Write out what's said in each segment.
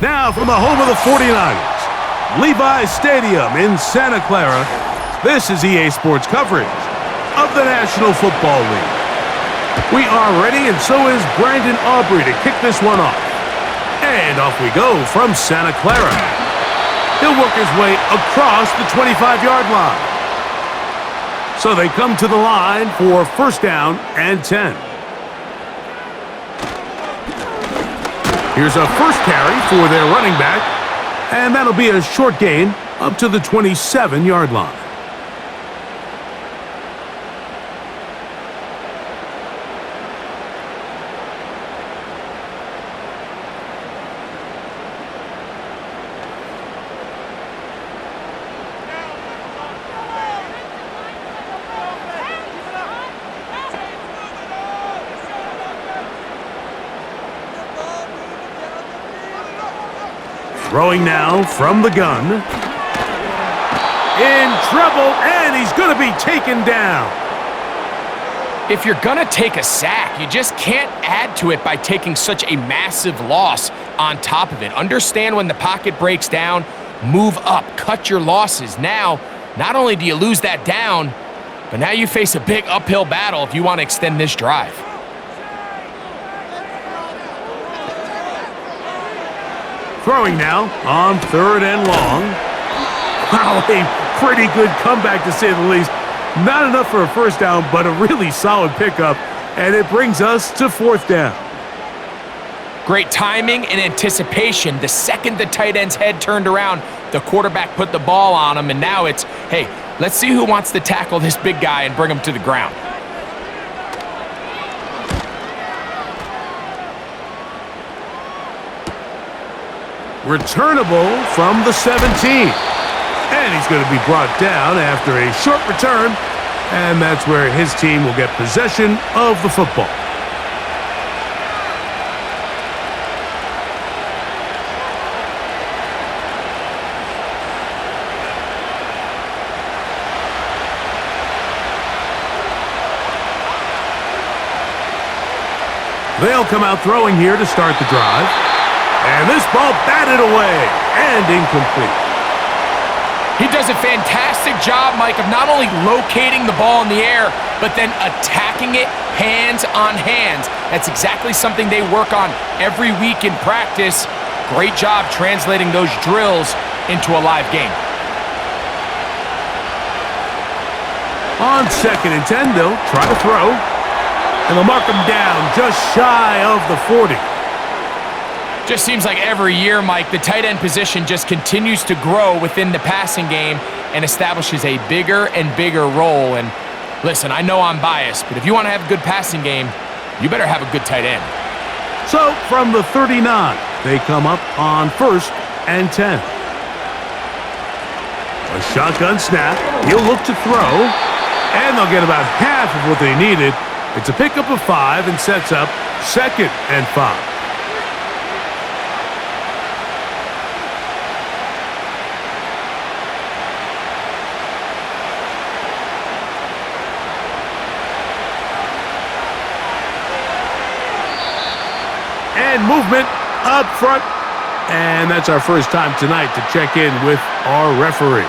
Now from the home of the 49ers, Levi's Stadium in Santa Clara, this is EA Sports coverage of the National Football League. We are ready, and so is Brandon Aubrey to kick this one off. And off we go from Santa Clara. He'll work his way across the 25-yard line. So they come to the line for first down and 10. Here's a first carry for their running back, and that'll be a short gain up to the 27-yard line. Throwing now from the gun. In trouble, and he's going to be taken down. If you're going to take a sack, you just can't add to it by taking such a massive loss on top of it. Understand when the pocket breaks down, move up, cut your losses. Now, not only do you lose that down, but now you face a big uphill battle if you want to extend this drive. Throwing now on third and long. Wow, a pretty good comeback to say the least. Not enough for a first down, but a really solid pickup, and it brings us to fourth down. Great timing and anticipation. The second the tight end's head turned around, the quarterback put the ball on him, and now it's, hey, let's see who wants to tackle this big guy and bring him to the ground. Returnable from the 17. And he's going to be brought down after a short return. And that's where his team will get possession of the football. They'll come out throwing here to start the drive. And this ball batted away and incomplete. He does a fantastic job, Mike, of not only locating the ball in the air, but then attacking it hands on hands. That's exactly something they work on every week in practice. Great job translating those drills into a live game. On second and 10, they'll try to throw. And they'll mark him down just shy of the 40. Just seems like every year, Mike, the tight end position just continues to grow within the passing game and establishes a bigger and bigger role. And listen, I know I'm biased, but if you want to have a good passing game, you better have a good tight end. So from the 39, they come up on first and 10. A shotgun snap. He'll look to throw, and they'll get about half of what they needed. It's a pickup of 5 and sets up second and 5. And movement up front. And that's our first time tonight to check in with our referee.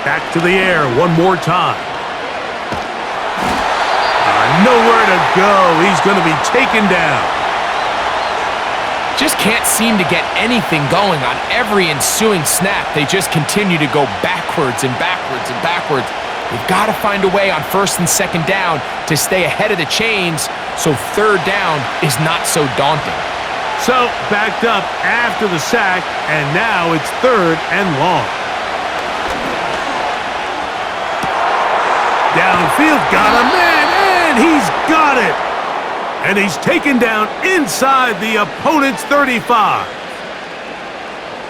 Back to the air one more time. Nowhere to go. He's going to be taken down. Just can't seem to get anything going on every ensuing snap. They just continue to go backwards and backwards and backwards. They've got to find a way on first and second down to stay ahead of the chains so third down is not so daunting. So backed up after the sack, and now it's third and long. Downfield, got a man, and he's got it. And he's taken down inside the opponent's 35.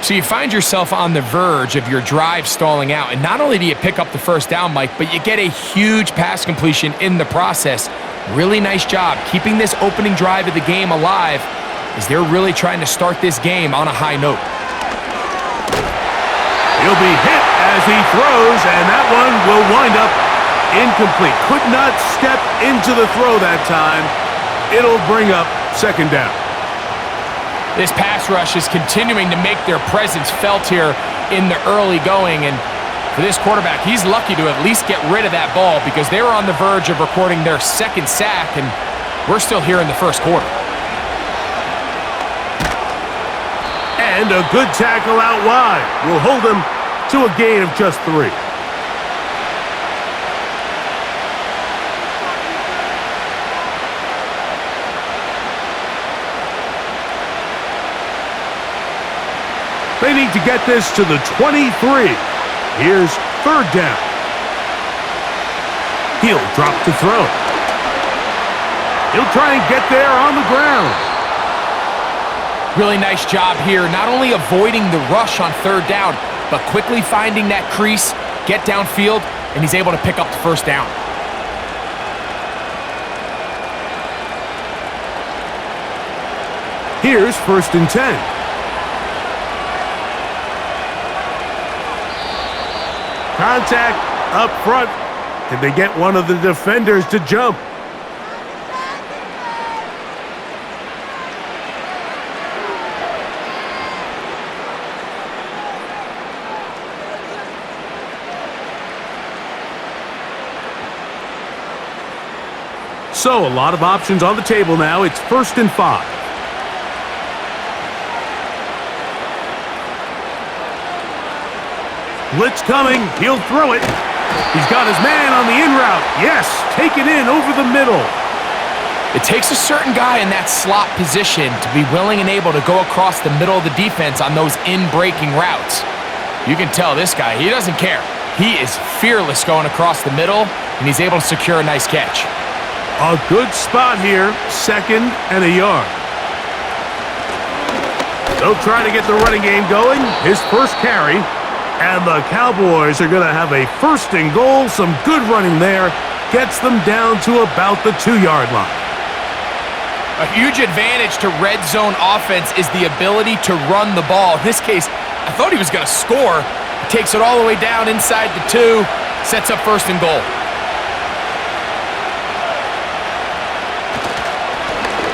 So you find yourself on the verge of your drive stalling out, and not only do you pick up the first down, Mike, but you get a huge pass completion in the process. Really nice job keeping this opening drive of the game alive as they're really trying to start this game on a high note. He'll be hit as he throws, and that one will wind up incomplete. Could not step into the throw that time. It'll bring up second down. This pass rush is continuing to make their presence felt here in the early going, and for this quarterback, he's lucky to at least get rid of that ball because they were on the verge of recording their second sack, and we're still here in the first quarter. And a good tackle out wide will hold him to a gain of just 3. They need to get this to the 23. Here's third down. He'll drop to throw. He'll try and get there on the ground. Really nice job here, not only avoiding the rush on third down, but quickly finding that crease, get downfield, and he's able to pick up the first down. Here's first and 10. Contact up front. Can they get one of the defenders to jump? So, a lot of options on the table now. It's first and 5. Blitz coming. He'll throw it. He's got his man on the in route. Yes, take it in over the middle. It takes a certain guy in that slot position to be willing and able to go across the middle of the defense on those in-breaking routes. You can tell this guy, he doesn't care. He is fearless going across the middle, and he's able to secure a nice catch. A good spot here, 2nd and a yard. They'll try to get the running game going. His first carry. And the Cowboys are going to have a 1st and goal. Some good running there. Gets them down to about the 2-yard line. A huge advantage to red zone offense is the ability to run the ball. In this case, I thought he was going to score. He takes it all the way down inside the 2. Sets up 1st and goal.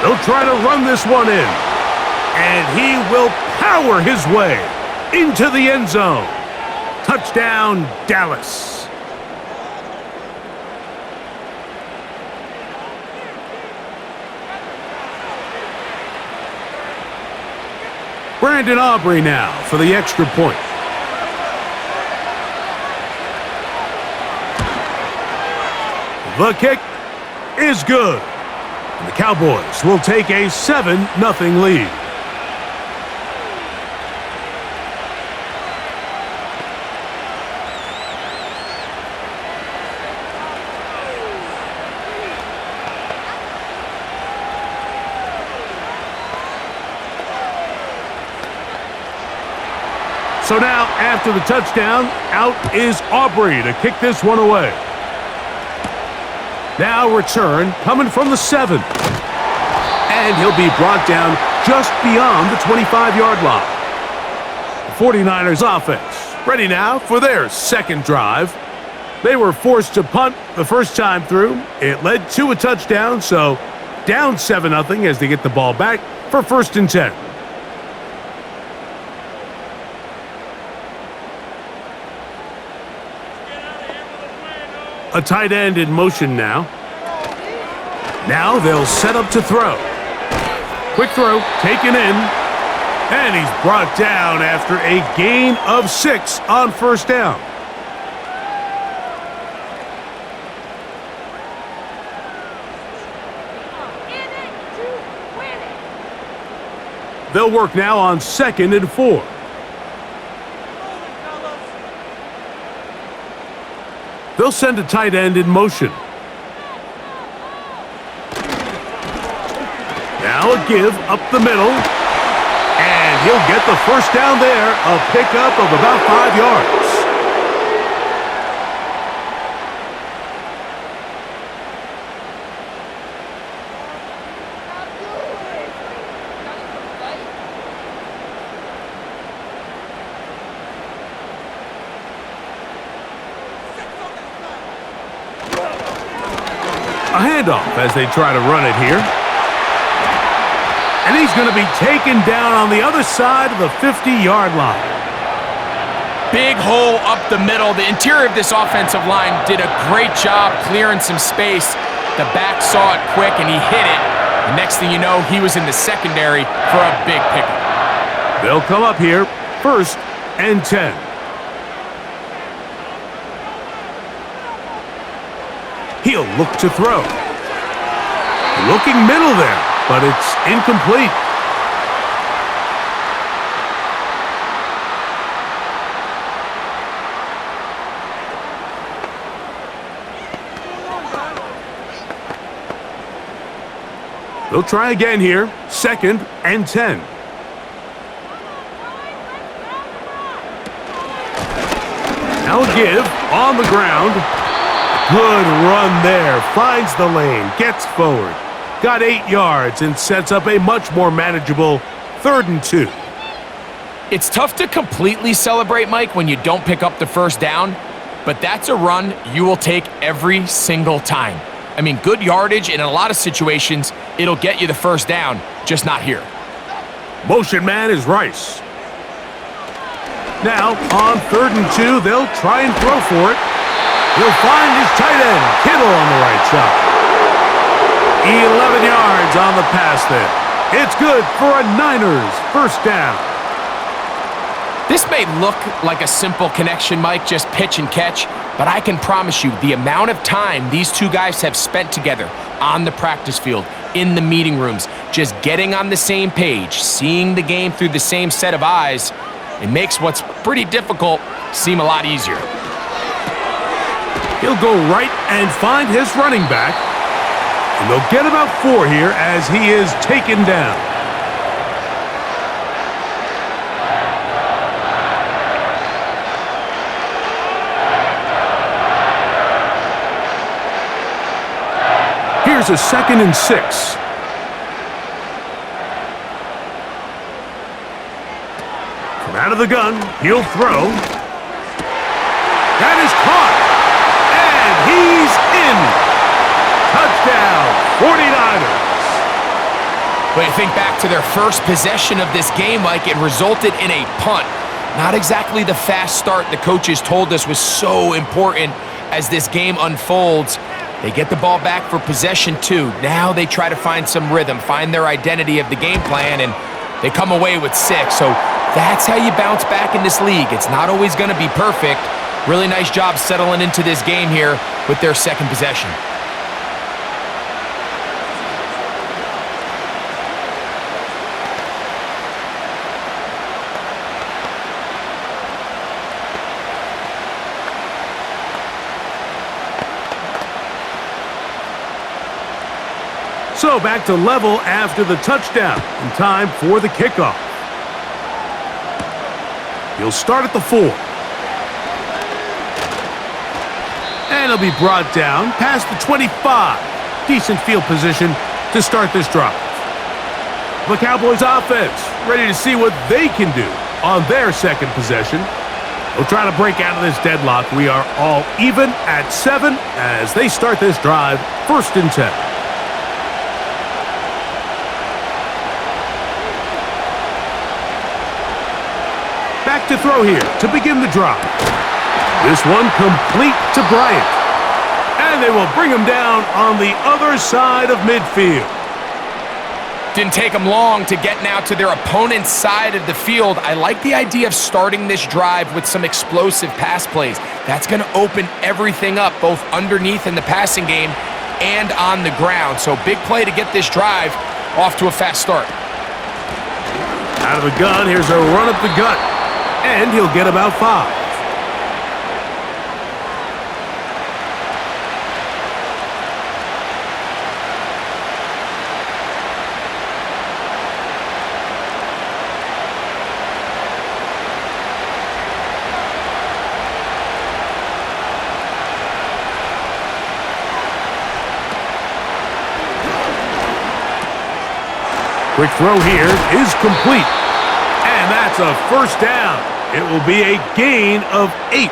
They'll try to run this one in. And he will power his way into the end zone. Touchdown, Dallas. Brandon Aubrey now for the extra point. The kick is good. And the Cowboys will take a 7-0 lead. So now, after the touchdown, out is Aubrey to kick this one away. Now return, coming from the 7. And he'll be brought down just beyond the 25-yard line. The 49ers offense ready now for their second drive. They were forced to punt the first time through. It led to a touchdown, so down 7-0 as they get the ball back for 1st and 10. A tight end in motion now. Now they'll set up to throw. Quick throw, taken in. And he's brought down after a gain of 6 on 1st down. They'll work now on 2nd and 4. They'll send a tight end in motion. Now a give up the middle. And he'll get the first down there. A pickup of about 5 yards. A handoff as they try to run it here. And he's going to be taken down on the other side of the 50-yard line. Big hole up the middle. The interior of this offensive line did a great job clearing some space. The back saw it quick, and he hit it. The next thing you know, he was in the secondary for a big pickup. They'll come up here, 1st and 10. He'll look to throw. Looking middle there, but it's incomplete. They'll try again here, 2nd and 10. Now a give on the ground. Good run there. Finds the lane, gets forward. Got 8 yards and sets up a much more manageable 3rd and 2. It's tough to completely celebrate, Mike, when you don't pick up the first down, but that's a run you will take every single time. I mean, good yardage, and in a lot of situations, it'll get you the first down, just not here. Motion man is Rice. Now, on 3rd and 2, they'll try and throw for it. He'll find his tight end, Kittle, on the right side. 11 yards on the pass there. It's good for a Niners first down. This may look like a simple connection, Mike, just pitch and catch, but I can promise you the amount of time these two guys have spent together on the practice field, in the meeting rooms, just getting on the same page, seeing the game through the same set of eyes, it makes what's pretty difficult seem a lot easier. He'll go right and find his running back, and they'll get about 4 here as he is taken down. Here's a 2nd and 6. From out of the gun, he'll throw. That is caught. And he's in. Touchdown, 49ers. But you think back to their first possession of this game, Mike, it resulted in a punt. Not exactly the fast start the coaches told us was so important as this game unfolds. They get the ball back for possession 2. Now they try to find some rhythm, find their identity of the game plan, and they come away with 6. So that's how you bounce back in this league. It's not always going to be perfect. Really nice job settling into this game here with their 2nd possession. So back to level after the touchdown, and time for the kickoff. He'll start at the 4. And he'll be brought down past the 25. Decent field position to start this drive. The Cowboys offense ready to see what they can do on their 2nd possession. They'll try to break out of this deadlock. We are all even at 7 as they start this drive, 1st and 10. Back to throw here to begin the drive. This one complete to Bryant. And they will bring him down on the other side of midfield. Didn't take them long to get now to their opponent's side of the field. I like the idea of starting this drive with some explosive pass plays. That's going to open everything up, both underneath in the passing game and on the ground. So big play to get this drive off to a fast start. Out of the gun, here's a run up the gut. And he'll get about 5. Quick throw here is complete. And that's a first down. It will be a gain of 8.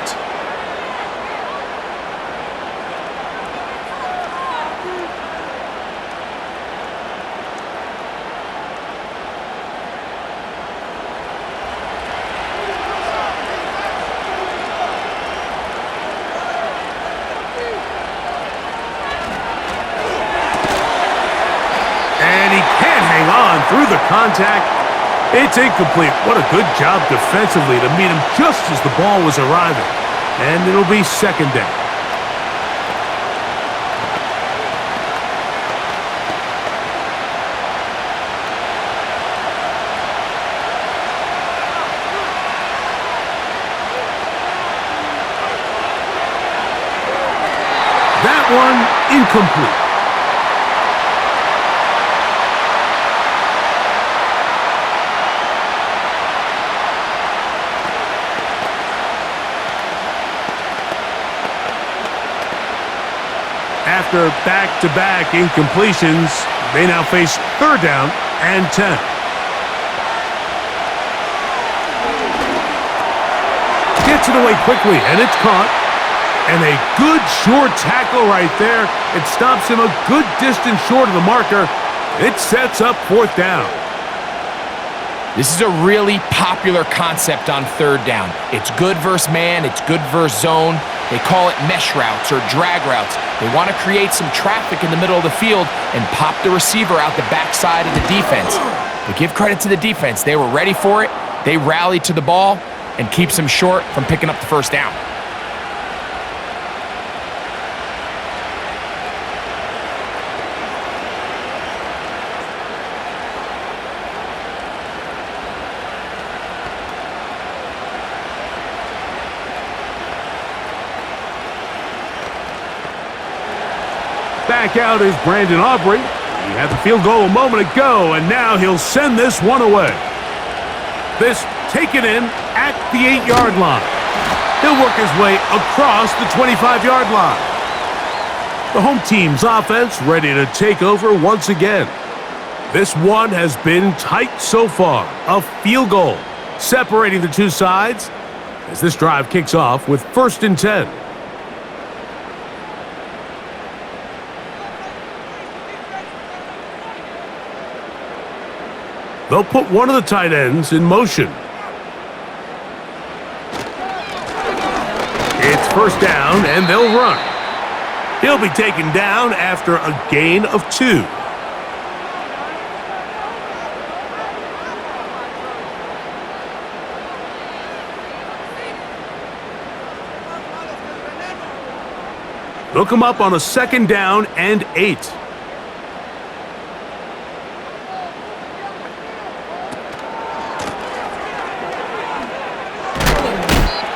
through the contact. It's incomplete. What a good job defensively to meet him just as the ball was arriving. And it'll be second down. That one incomplete. After back-to-back incompletions, they now face third down and 10. Gets it away quickly, and it's caught. And a good short tackle right there. It stops him a good distance short of the marker. It sets up fourth down. This is a really popular concept on third down. It's good versus man, it's good versus zone. They call it mesh routes or drag routes. They want to create some traffic in the middle of the field and pop the receiver out the backside of the defense. But give credit to the defense. They were ready for it. They rallied to the ball and keeps them short from picking up the first down. Back out is Brandon Aubrey. He had the field goal a moment ago, and now he'll send this one away. This taken in at the 8-yard line. He'll work his way across the 25-yard line. The home team's offense ready to take over once again. This one has been tight so far. A field goal separating the two sides as this drive kicks off with 1st and 10. They'll put one of the tight ends in motion. It's first down, and they'll run. He'll be taken down after a gain of 2. They'll come up on a 2nd down and 8.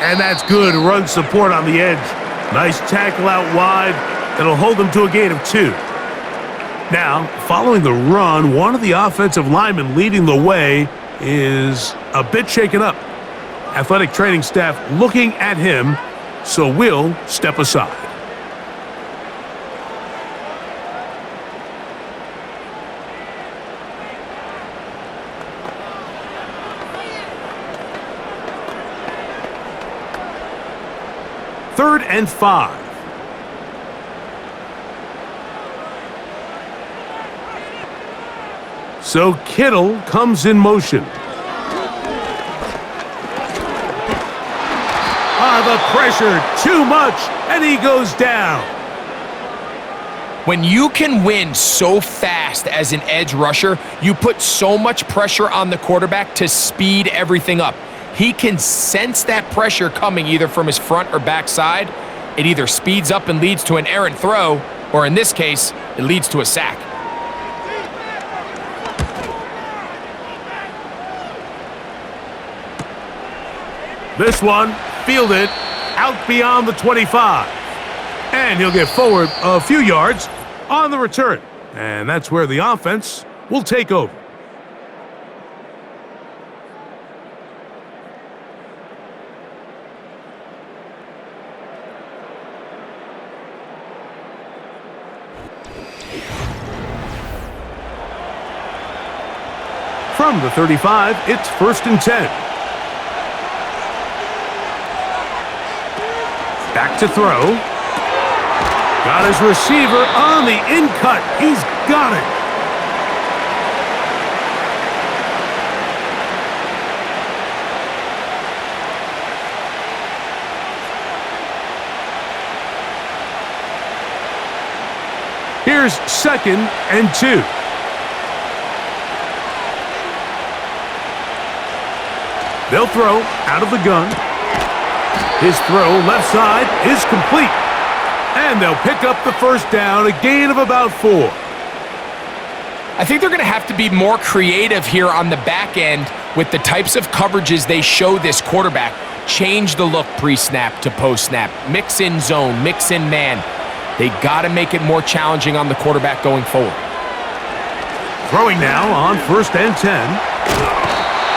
And that's good run support on the edge. Nice tackle out wide. That'll hold them to a gain of 2. Now, following the run, one of the offensive linemen leading the way is a bit shaken up. Athletic training staff looking at him, so we'll step aside. Third and 5. So Kittle comes in motion. The pressure, too much, and he goes down. When you can win so fast as an edge rusher, you put so much pressure on the quarterback to speed everything up. He can sense that pressure coming either from his front or back side. It either speeds up and leads to an errant throw, or in this case, it leads to a sack. This one fielded out beyond the 25. And he'll get forward a few yards on the return. And that's where the offense will take over. From the 35, it's 1st and 10. Back to throw. Got his receiver on the in-cut. He's got it. Here's 2nd and 2. They'll throw out of the gun. His throw left side is complete. And they'll pick up the first down, a gain of about 4. I think they're going to have to be more creative here on the back end with the types of coverages they show this quarterback. Change the look pre-snap to post-snap. Mix in zone, mix in man. They got to make it more challenging on the quarterback going forward. Throwing now on 1st and 10.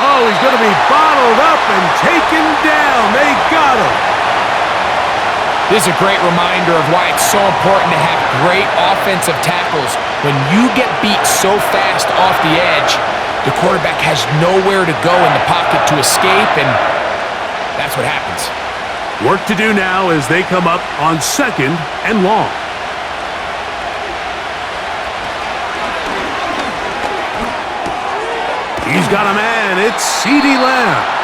Oh, he's going to be bottled up and taken down. They got him. This is a great reminder of why it's so important to have great offensive tackles. When you get beat so fast off the edge, the quarterback has nowhere to go in the pocket to escape, and that's what happens. Work to do now as they come up on 2nd and long. He's got a man. It's CeeDee Lamb.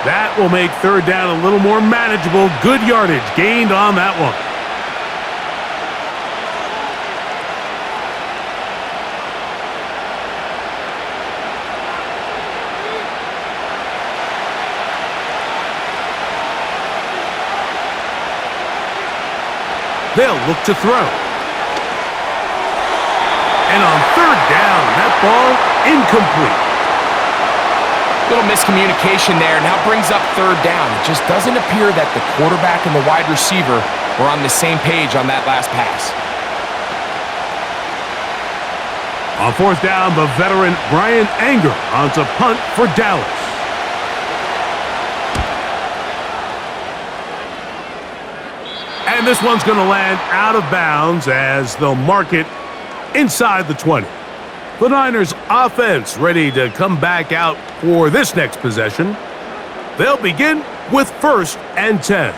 That will make 3rd down a little more manageable. Good yardage gained on that one. They'll look to throw. And on 3rd down, that ball incomplete. Little miscommunication there, and now brings up 3rd down. It just doesn't appear that the quarterback and the wide receiver were on the same page on that last pass. On 4th down, the veteran Brian Anger on to punt for Dallas. And this one's going to land out of bounds as they'll mark it inside the 20. The Niners offense ready to come back out for this next possession. They'll begin with 1st and 10.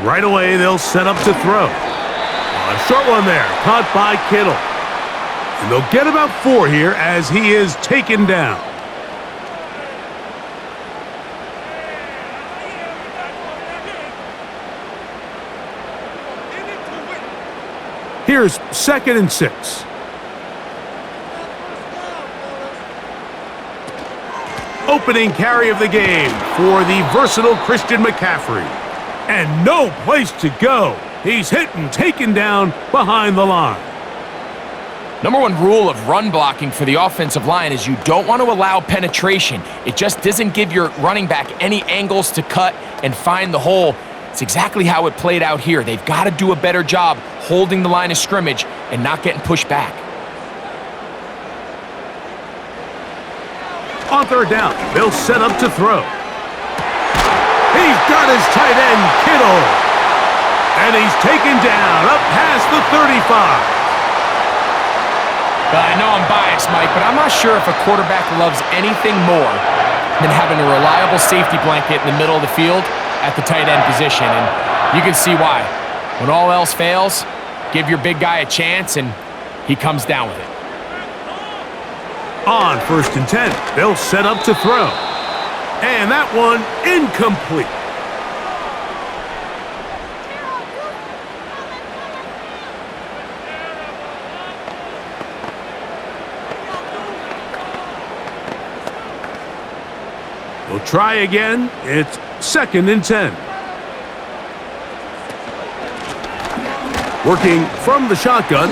Right away, they'll set up to throw. A short one there, caught by Kittle. And they'll get about 4 here as he is taken down. Here's 2nd and 6. Opening carry of the game for the versatile Christian McCaffrey. And no place to go. He's hit and taken down behind the line. Number 1 rule of run blocking for the offensive line is you don't want to allow penetration. It just doesn't give your running back any angles to cut and find the hole. It's exactly how it played out here. They've got to do a better job holding the line of scrimmage and not getting pushed back. On 3rd down, they'll set up to throw. He's got his tight end, Kittle. And he's taken down up past the 35. I know I'm biased, Mike, but I'm not sure if a quarterback loves anything more than having a reliable safety blanket in the middle of the field at the tight end position, and you can see why. When all else fails, give your big guy a chance, and he comes down with it. On 1st and 10, they'll set up to throw. And that one incomplete. We'll try again. It's 2nd and 10. Working from the shotgun,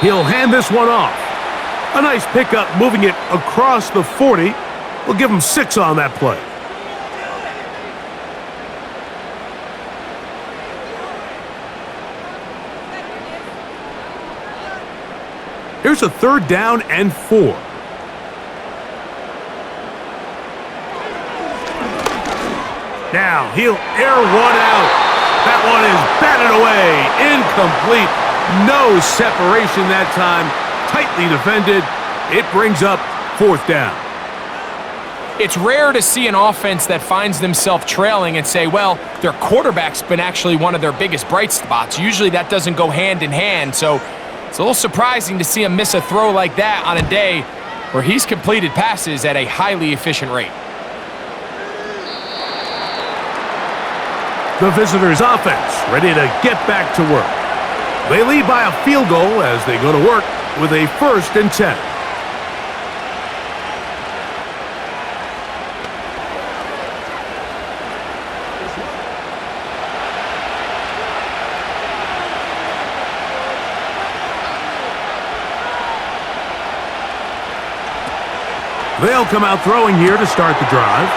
he'll hand this one off. A nice pickup moving it across the 40. We'll give him 6 on that play. Here's a 3rd down and 4. Now he'll air one out. That one is batted away. Incomplete. No separation that time. Tightly defended. It brings up 4th down. It's rare to see an offense that finds themselves trailing and say, well, their quarterback's been actually one of their biggest bright spots. Usually that doesn't go hand in hand, so it's a little surprising to see him miss a throw like that on a day where he's completed passes at a highly efficient rate. The visitors' offense ready to get back to work. They lead by a field goal as they go to work with a 1st and 10. They'll come out throwing here to start the drive.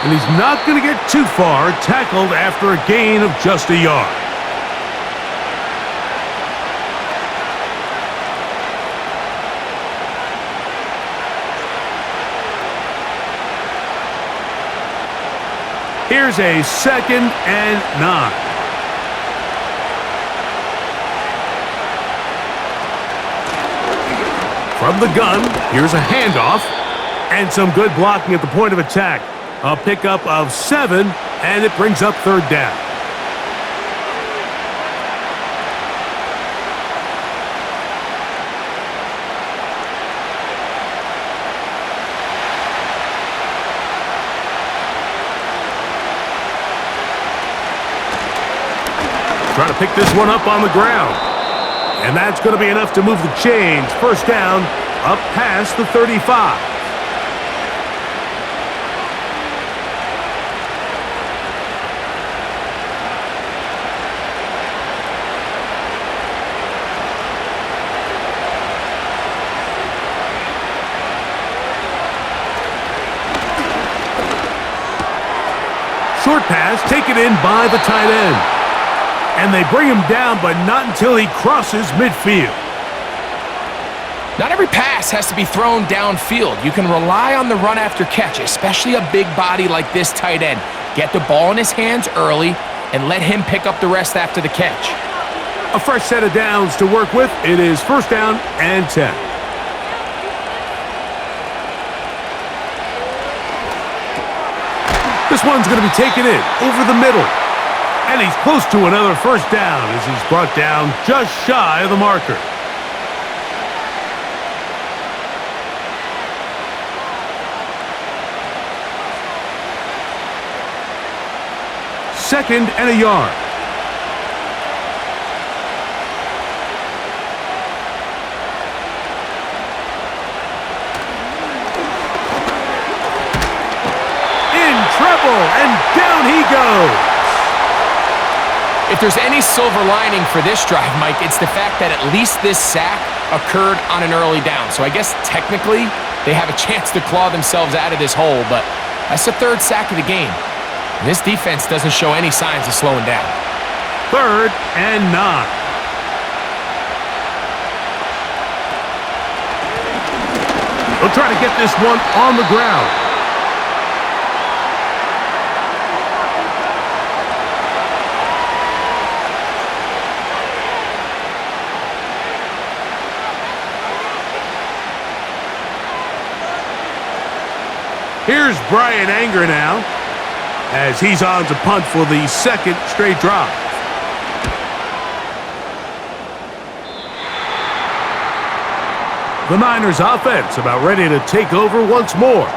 And he's not going to get too far, tackled after a gain of just a yard. Here's a 2nd and 9. From the gun, here's a handoff, and some good blocking at the point of attack. A pickup of 7, and it brings up 3rd down. Trying to pick this one up on the ground. And that's going to be enough to move the chains. 1st down, up past the 35. Short pass taken in by the tight end. And they bring him down, but not until he crosses midfield. Not every pass has to be thrown downfield. You can rely on the run after catch, especially a big body like this tight end. Get the ball in his hands early and let him pick up the rest after the catch. A fresh set of downs to work with. It is 1st down and 10. This one's going to be taken in over the middle. And he's close to another 1st down as he's brought down just shy of the marker. Second and a yard. In trouble, and down he goes. If there's any silver lining for this drive, Mike, it's the fact that at least this sack occurred on an early down. So I guess technically they have a chance to claw themselves out of this hole, but that's the 3rd sack of the game. And this defense doesn't show any signs of slowing down. 3rd and 9. They'll try to get this one on the ground. Here's Brian Anger now, as he's on to punt for the 2nd straight drive. The Niners offense about ready to take over once more.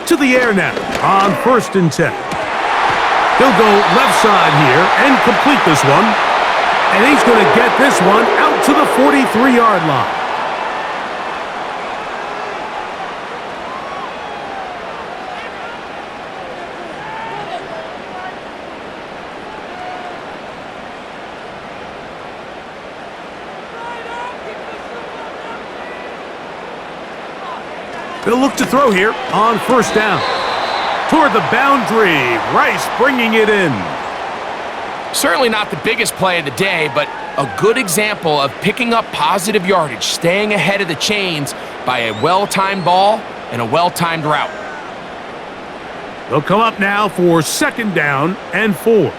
To the air now on 1st and 10. He'll go left side here and complete this one. And he's going to get this one out to the 43-yard line. They'll look to throw here on 1st down. Toward the boundary, Rice bringing it in. Certainly not the biggest play of the day, but a good example of picking up positive yardage, staying ahead of the chains by a well-timed ball and a well-timed route. They'll come up now for 2nd down and 4.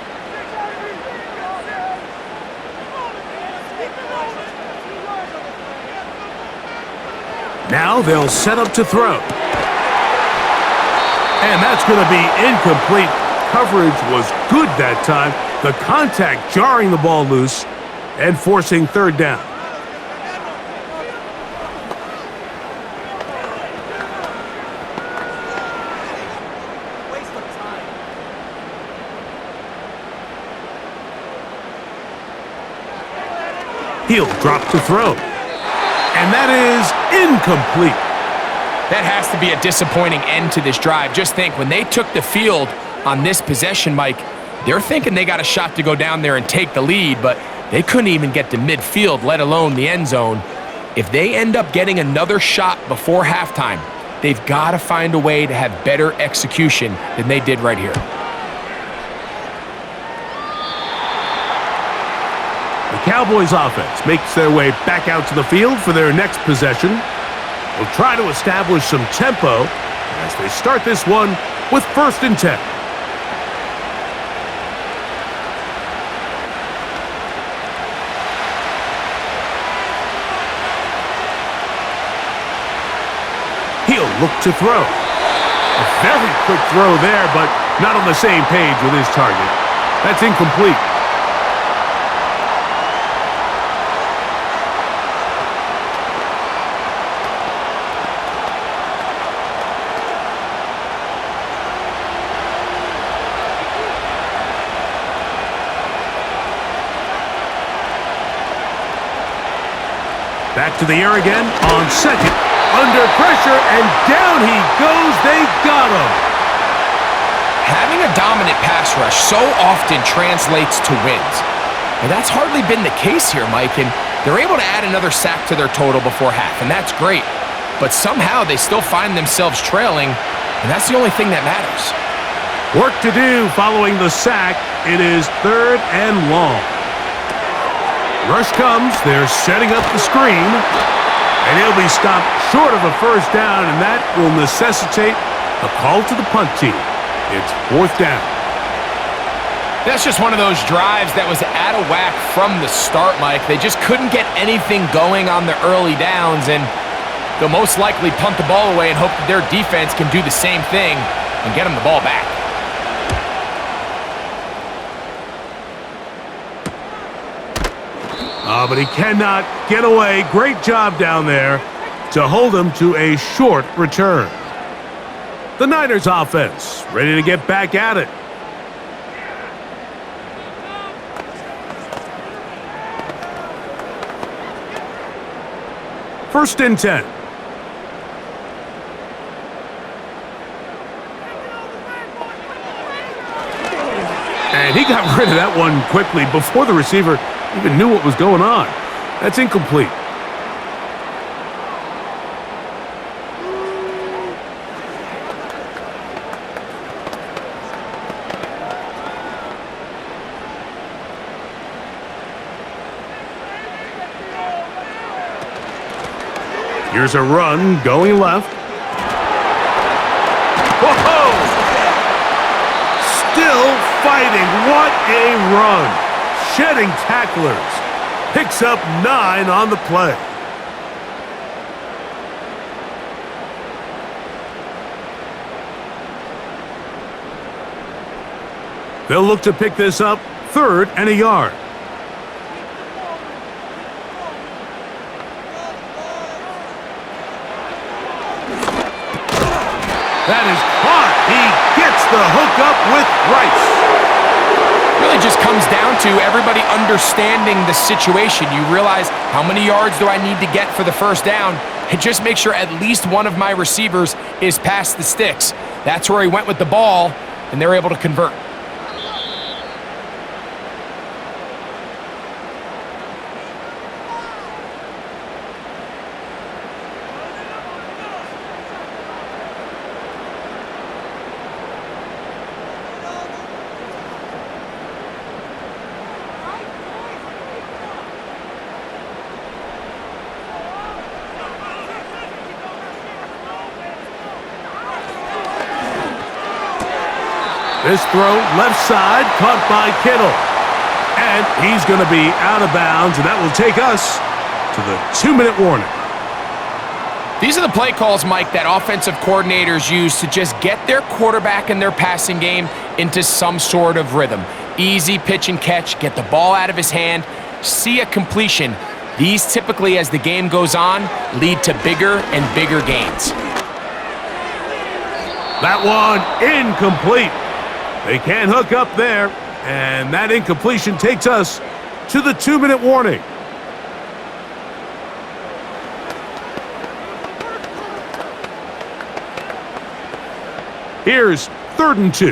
Now they'll set up to throw. And that's going to be incomplete. Coverage was good that time. The contact jarring the ball loose and forcing third down. He'll drop to throw. And that is incomplete. That has to be a disappointing end to this drive. Just think, when they took the field on this possession, Mike, they're thinking they got a shot to go down there and take the lead, but they couldn't even get to midfield, let alone the end zone. If they end up getting another shot before halftime, they've got to find a way to have better execution than they did right here. The Cowboys offense makes their way back out to the field for their next possession. They'll try to establish some tempo as they start this one with 1st and 10. He'll look to throw. A very quick throw there, but not on the same page with his target. That's incomplete. Back to the air again on 2nd. Under pressure, and down he goes. They got him. Having a dominant pass rush so often translates to wins. And that's hardly been the case here, Mike, and they're able to add another sack to their total before half, and that's great. But somehow they still find themselves trailing, and that's the only thing that matters. Work to do following the sack. It is 3rd and long. Rush comes. They're setting up the screen. And he'll be stopped short of a 1st down, and that will necessitate a call to the punt team. It's 4th down. That's just one of those drives that was out of whack from the start, Mike. They just couldn't get anything going on the early downs, and they'll most likely punt the ball away and hope that their defense can do the same thing and get them the ball back. Oh, but he cannot get away. Great job down there to hold him to a short return. The Niners offense ready to get back at it. First and 10. And he got rid of that one quickly before the receiver even knew what was going on. That's incomplete. Here's a run going left. Whoa! Still fighting. What a run. Shedding tacklers. Picks up 9 on the play. They'll look to pick this up 3rd and a yard. That is caught. He gets the hook up with Rice. Really just comes down to everybody understanding the situation. You realize, how many yards do I need to get for the 1st down? And just make sure at least one of my receivers is past the sticks. That's where he went with the ball, and they're able to convert. This throw, left side, caught by Kittle. And he's going to be out of bounds, and that will take us to the 2-minute warning. These are the play calls, Mike, that offensive coordinators use to just get their quarterback and their passing game into some sort of rhythm. Easy pitch and catch, get the ball out of his hand, see a completion. These typically, as the game goes on, lead to bigger and bigger gains. That one incomplete. They can't hook up there, and that incompletion takes us to the 2-minute warning. Here's 3rd and 2.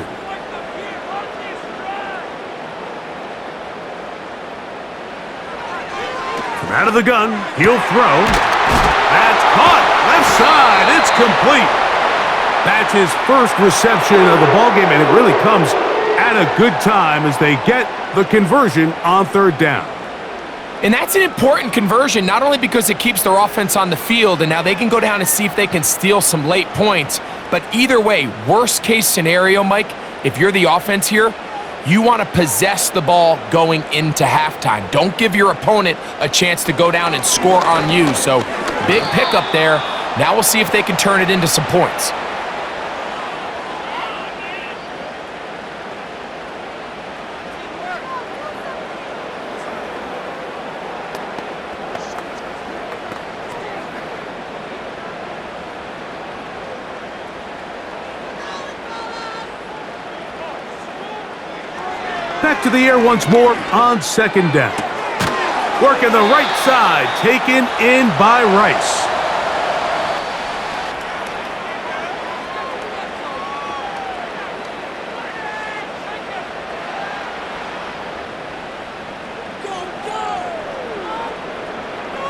From out of the gun, he'll throw. That's caught. Left side. It's complete. That's his first reception of the ballgame, and it really comes at a good time as they get the conversion on 3rd down. And that's an important conversion, not only because it keeps their offense on the field, and now they can go down and see if they can steal some late points. But either way, worst case scenario, Mike, if you're the offense here, you want to possess the ball going into halftime. Don't give your opponent a chance to go down and score on you. So big pickup there. Now we'll see if they can turn it into some points. Back to the air once more on 2nd down. Working the right side, taken in by Rice.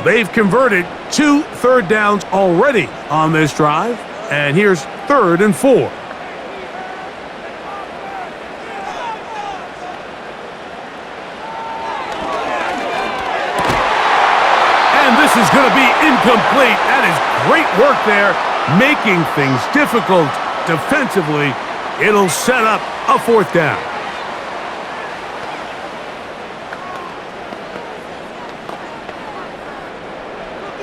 They've converted 2 3rd downs already on this drive, and here's 3rd and 4. This is going to be incomplete. That is great work there, making things difficult defensively. It'll set up a 4th down.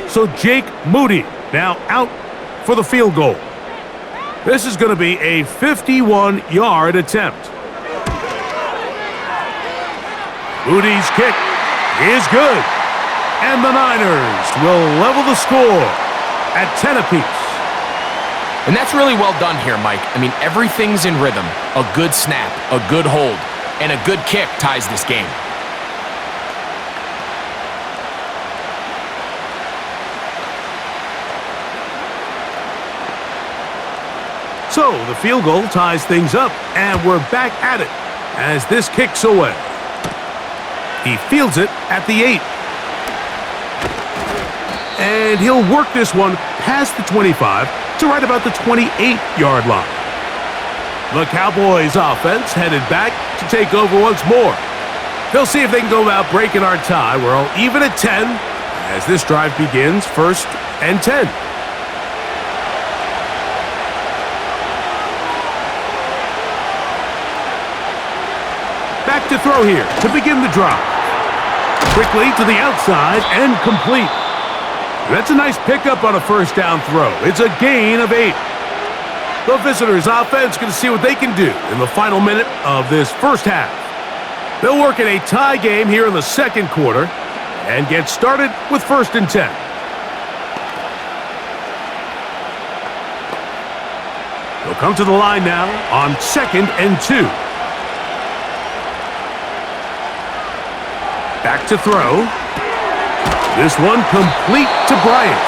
So Jake Moody now out for the field goal. This is going to be a 51-yard attempt. Moody's kick is good. And the Niners will level the score at 10 apiece. And that's really well done here, Mike. I mean, everything's in rhythm. A good snap, a good hold, and a good kick ties this game. So the field goal ties things up, and we're back at it as this kicks away. He fields it at the 8. And he'll work this one past the 25 to right about the 28-yard line. The Cowboys offense headed back to take over once more. They'll see if they can go about breaking our tie. We're all even at 10 as this drive begins, 1st and 10. Back to throw here to begin the drive. Quickly to the outside and complete. That's a nice pickup on a 1st down throw. It's a gain of 8. The visitors' offense going to see what they can do in the final minute of this 1st half. They'll work in a tie game here in the 2nd quarter and get started with 1st and 10. They'll come to the line now on 2nd and 2. Back to throw. This one complete to Bryant.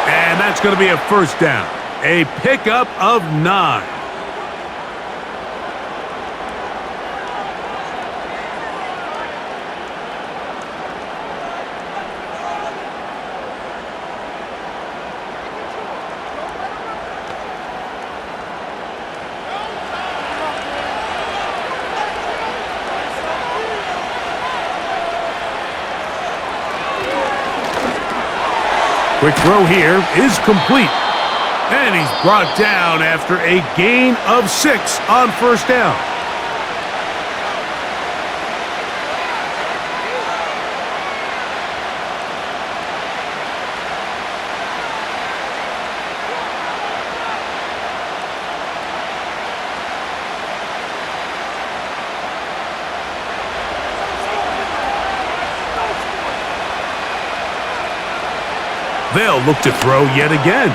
And that's going to be a 1st down. A pickup of 9. Quick throw here is complete. And he's brought down after a gain of 6 on 1st down. They'll look to throw yet again.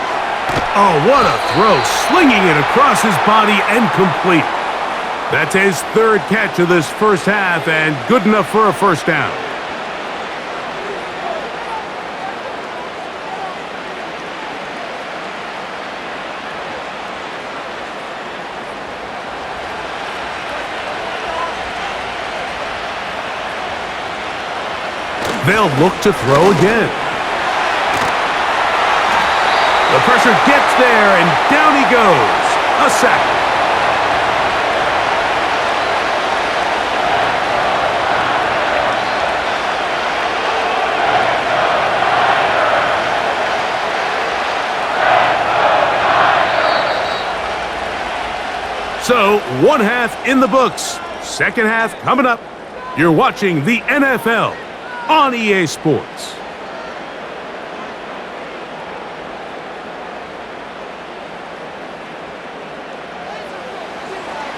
Oh, what a throw, slinging it across his body and complete. That's his third catch of this first half and good enough for a first down. They'll look to throw again. The pressure gets there, and down he goes. A sack. So, one half in the books. Second half coming up. You're watching the NFL on EA Sports.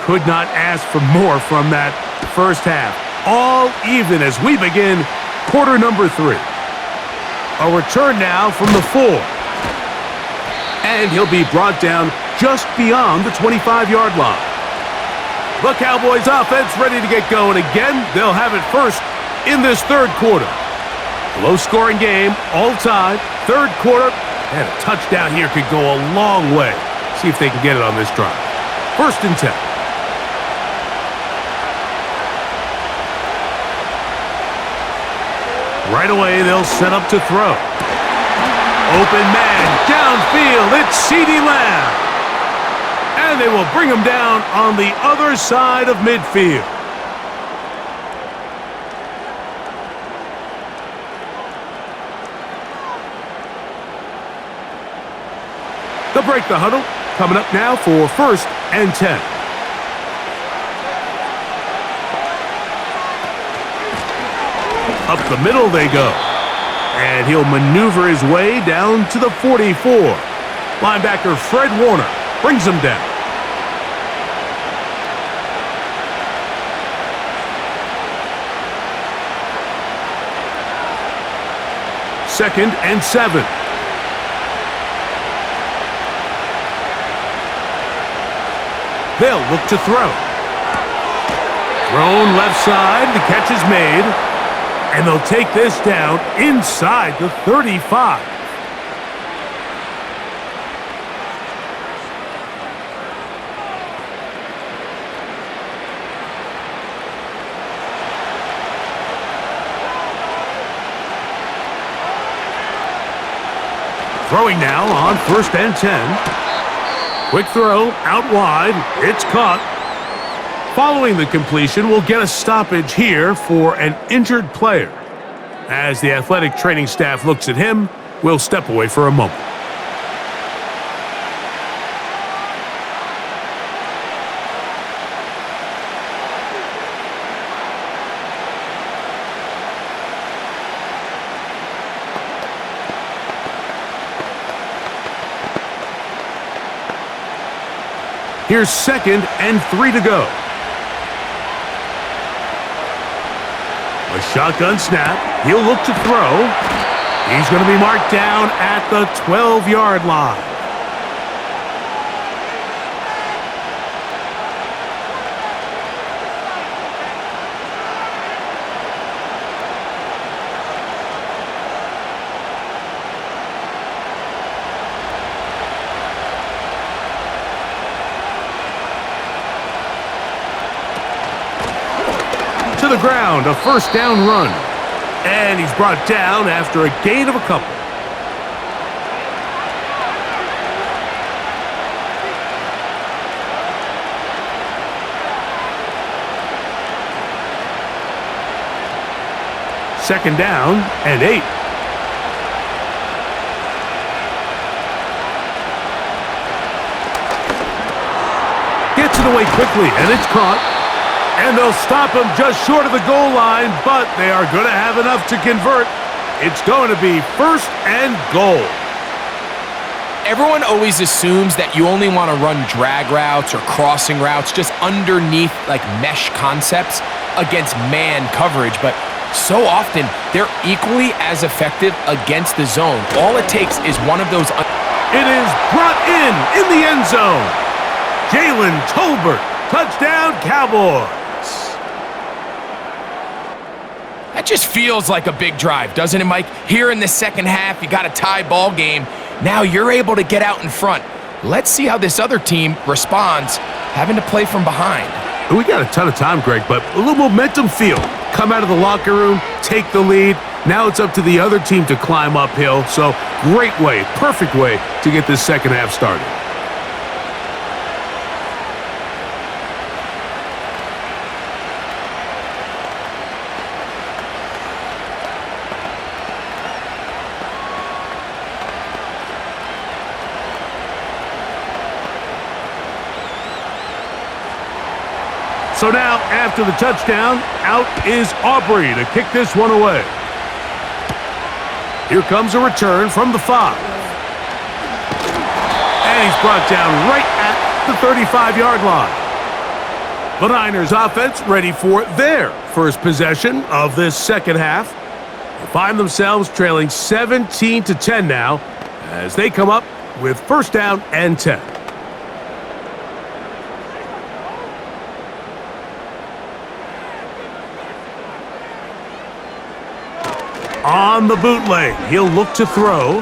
Could not ask for more from that first half. All even as we begin quarter number 3. A return now from the 4. And he'll be brought down just beyond the 25-yard line. The Cowboys offense ready to get going again. They'll have it first in this third quarter. Low-scoring game, all time. Third quarter, and a touchdown here could go a long way. See if they can get it on this drive. First and 10. Right away, they'll set up to throw. Open man, downfield, it's CeeDee Lamb. And they will bring him down on the other side of midfield. They'll break the huddle. Coming up now for first and 10. Up the middle they go. And he'll maneuver his way down to the 44. Linebacker Fred Warner brings him down. Second and 7. They'll look to throw. Thrown left side, the catch is made. And they'll take this down inside the 35. Throwing now on first and 10. Quick throw, out wide, it's caught. Following the completion, we'll get a stoppage here for an injured player. As the athletic training staff looks at him, we'll step away for a moment. Here's second and 3 to go. A shotgun snap. He'll look to throw. He's going to be marked down at the 12-yard line. To the ground, a first down run. And he's brought down after a gain of a couple. Second down and 8. Gets it away quickly, and it's caught. And they'll stop him just short of the goal line, but they are going to have enough to convert. It's going to be first and goal. Everyone always assumes that you only want to run drag routes or crossing routes just underneath like mesh concepts against man coverage, but So often, they're equally as effective against the zone. All it takes is one of those. It is brought in the end zone. Jalen Tolbert, touchdown Cowboys. That just feels like a big drive, doesn't it, Mike? Here in the second half, you got a tie ball game. Now you're able to get out in front. Let's see how this other team responds, having to play from behind. We got a ton of time, Greg, but a little momentum feel. Come out of the locker room, take the lead. Now it's up to the other team to climb uphill. So great way, perfect way to get this second half started. So now, after the touchdown, out is Aubrey to kick this one away. Here comes a return from the 5. And he's brought down right at the 35-yard line. The Niners offense ready for their first possession of this second half. They find themselves trailing 17-10 now as they come up with first down and 10. On the bootleg, he'll look to throw.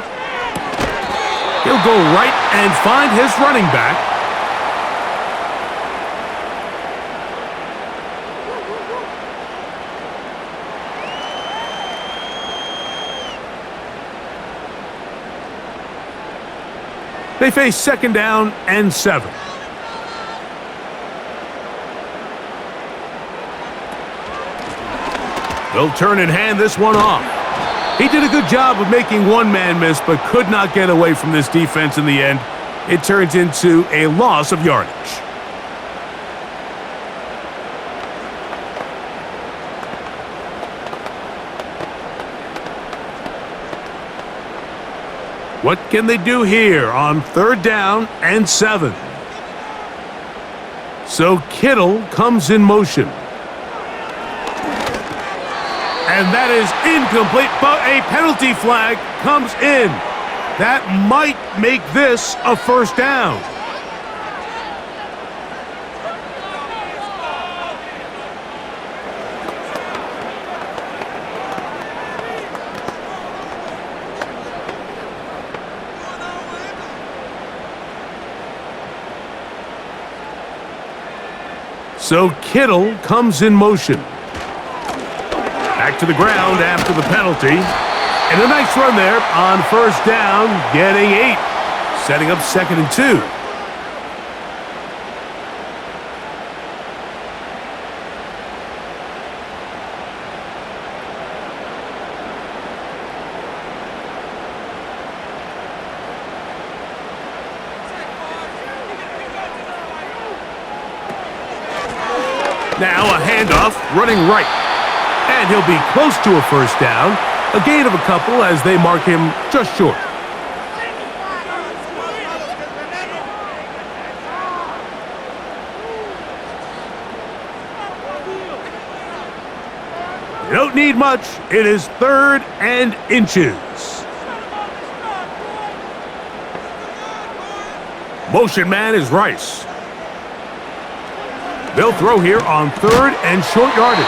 He'll go right and find his running back. They face second down and 7. They'll turn and hand this one off. He did a good job of making one man miss, but could not get away from this defense in the end. It turns into a loss of yardage. What can they do here on third down and 7? So Kittle comes in motion. And that is incomplete, but a penalty flag comes in. That might make this a first down. So Kittle comes in motion. Back to the ground after the penalty. And a nice run there on first down, getting 8. Setting up second and 2. Now a handoff, running right. And he'll be close to a first down. A gain of a couple as they mark him just short. You don't need much. It is third and inches. Motion man is Rice. They'll throw here on third and short yardage.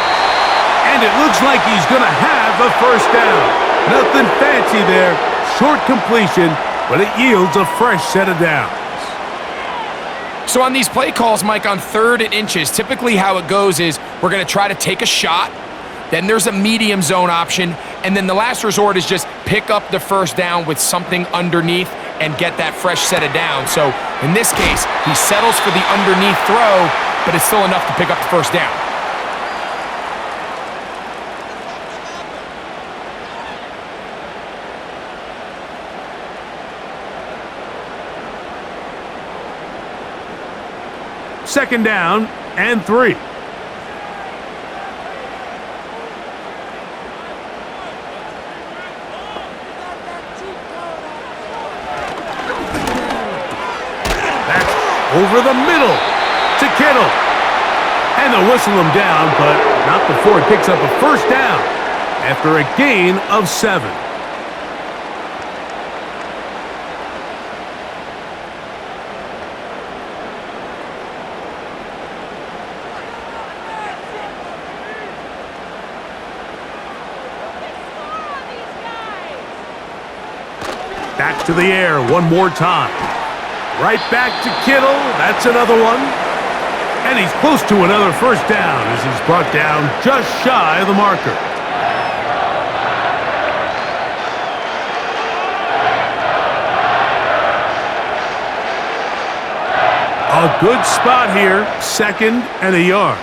And it looks like he's going to have a first down. Nothing fancy there. Short completion, but it yields a fresh set of downs. So on these play calls, Mike, on third and inches, typically how it goes is we're going to try to take a shot. Then there's a medium zone option. And then the last resort is just pick up the first down with something underneath and get that fresh set of downs. So in this case, he settles for the underneath throw, but it's still enough to pick up the first down. Second down and 3. That's over the middle to Kittle. And they'll whistle him down, but not before he picks up a first down. after a gain of 7. Back to the air one more time. Right back to Kittle. That's another one. And he's close to another first down as he's brought down just shy of the marker. A good spot here, 2nd and a yard.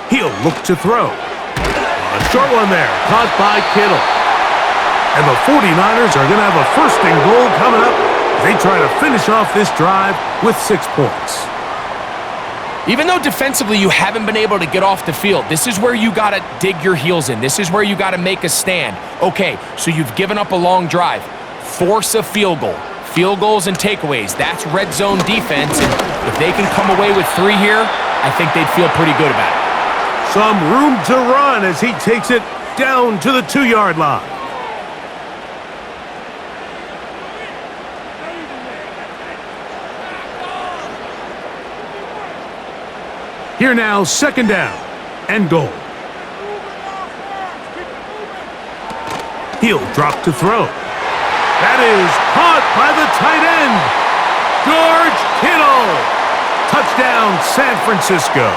He'll look to throw. A short one there, caught by Kittle. And the 49ers are going to have a 1st and goal coming up as they try to finish off this drive with 6 points. Even though defensively you haven't been able to get off the field, this is where you got to dig your heels in. This is where you got to make a stand. Okay, so you've given up a long drive. Force a field goal. Field goals and takeaways. That's red zone defense. And if they can come away with 3 here, I think they'd feel pretty good about it. Some room to run as he takes it down to the 2-yard line. Here now, 2nd down and goal. He'll drop to throw. That is caught by the tight end, George Kittle. Touchdown, San Francisco.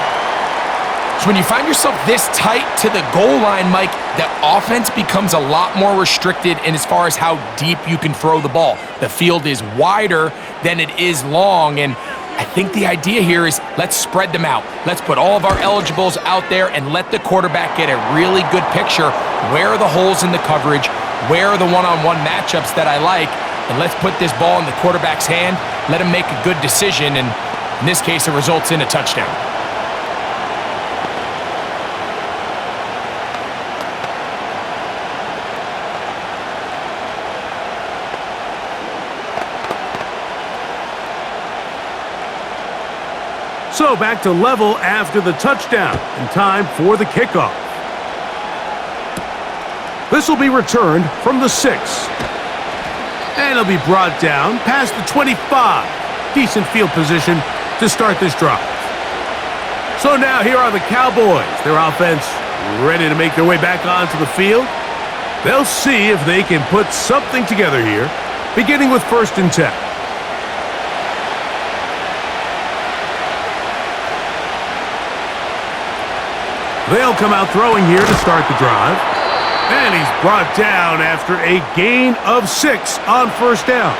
So when you find yourself this tight to the goal line, Mike, the offense becomes a lot more restricted in as far as how deep you can throw the ball. The field is wider than it is long, and I think the idea here is let's spread them out. Let's put all of our eligibles out there and let the quarterback get a really good picture. Where are the holes in the coverage? Where are the one-on-one matchups that I like? And let's put this ball in the quarterback's hand. Let him make a good decision, and in this case, it results in a touchdown. So back to level after the touchdown, and time for the kickoff. This will be returned from the 6. And it'll be brought down past the 25. Decent field position to start this drive. So now here are the Cowboys. Their offense ready to make their way back onto the field. They'll see if they can put something together here, beginning with 1st and 10. They'll come out throwing here to start the drive. And he's brought down after a gain of 6 on 1st down.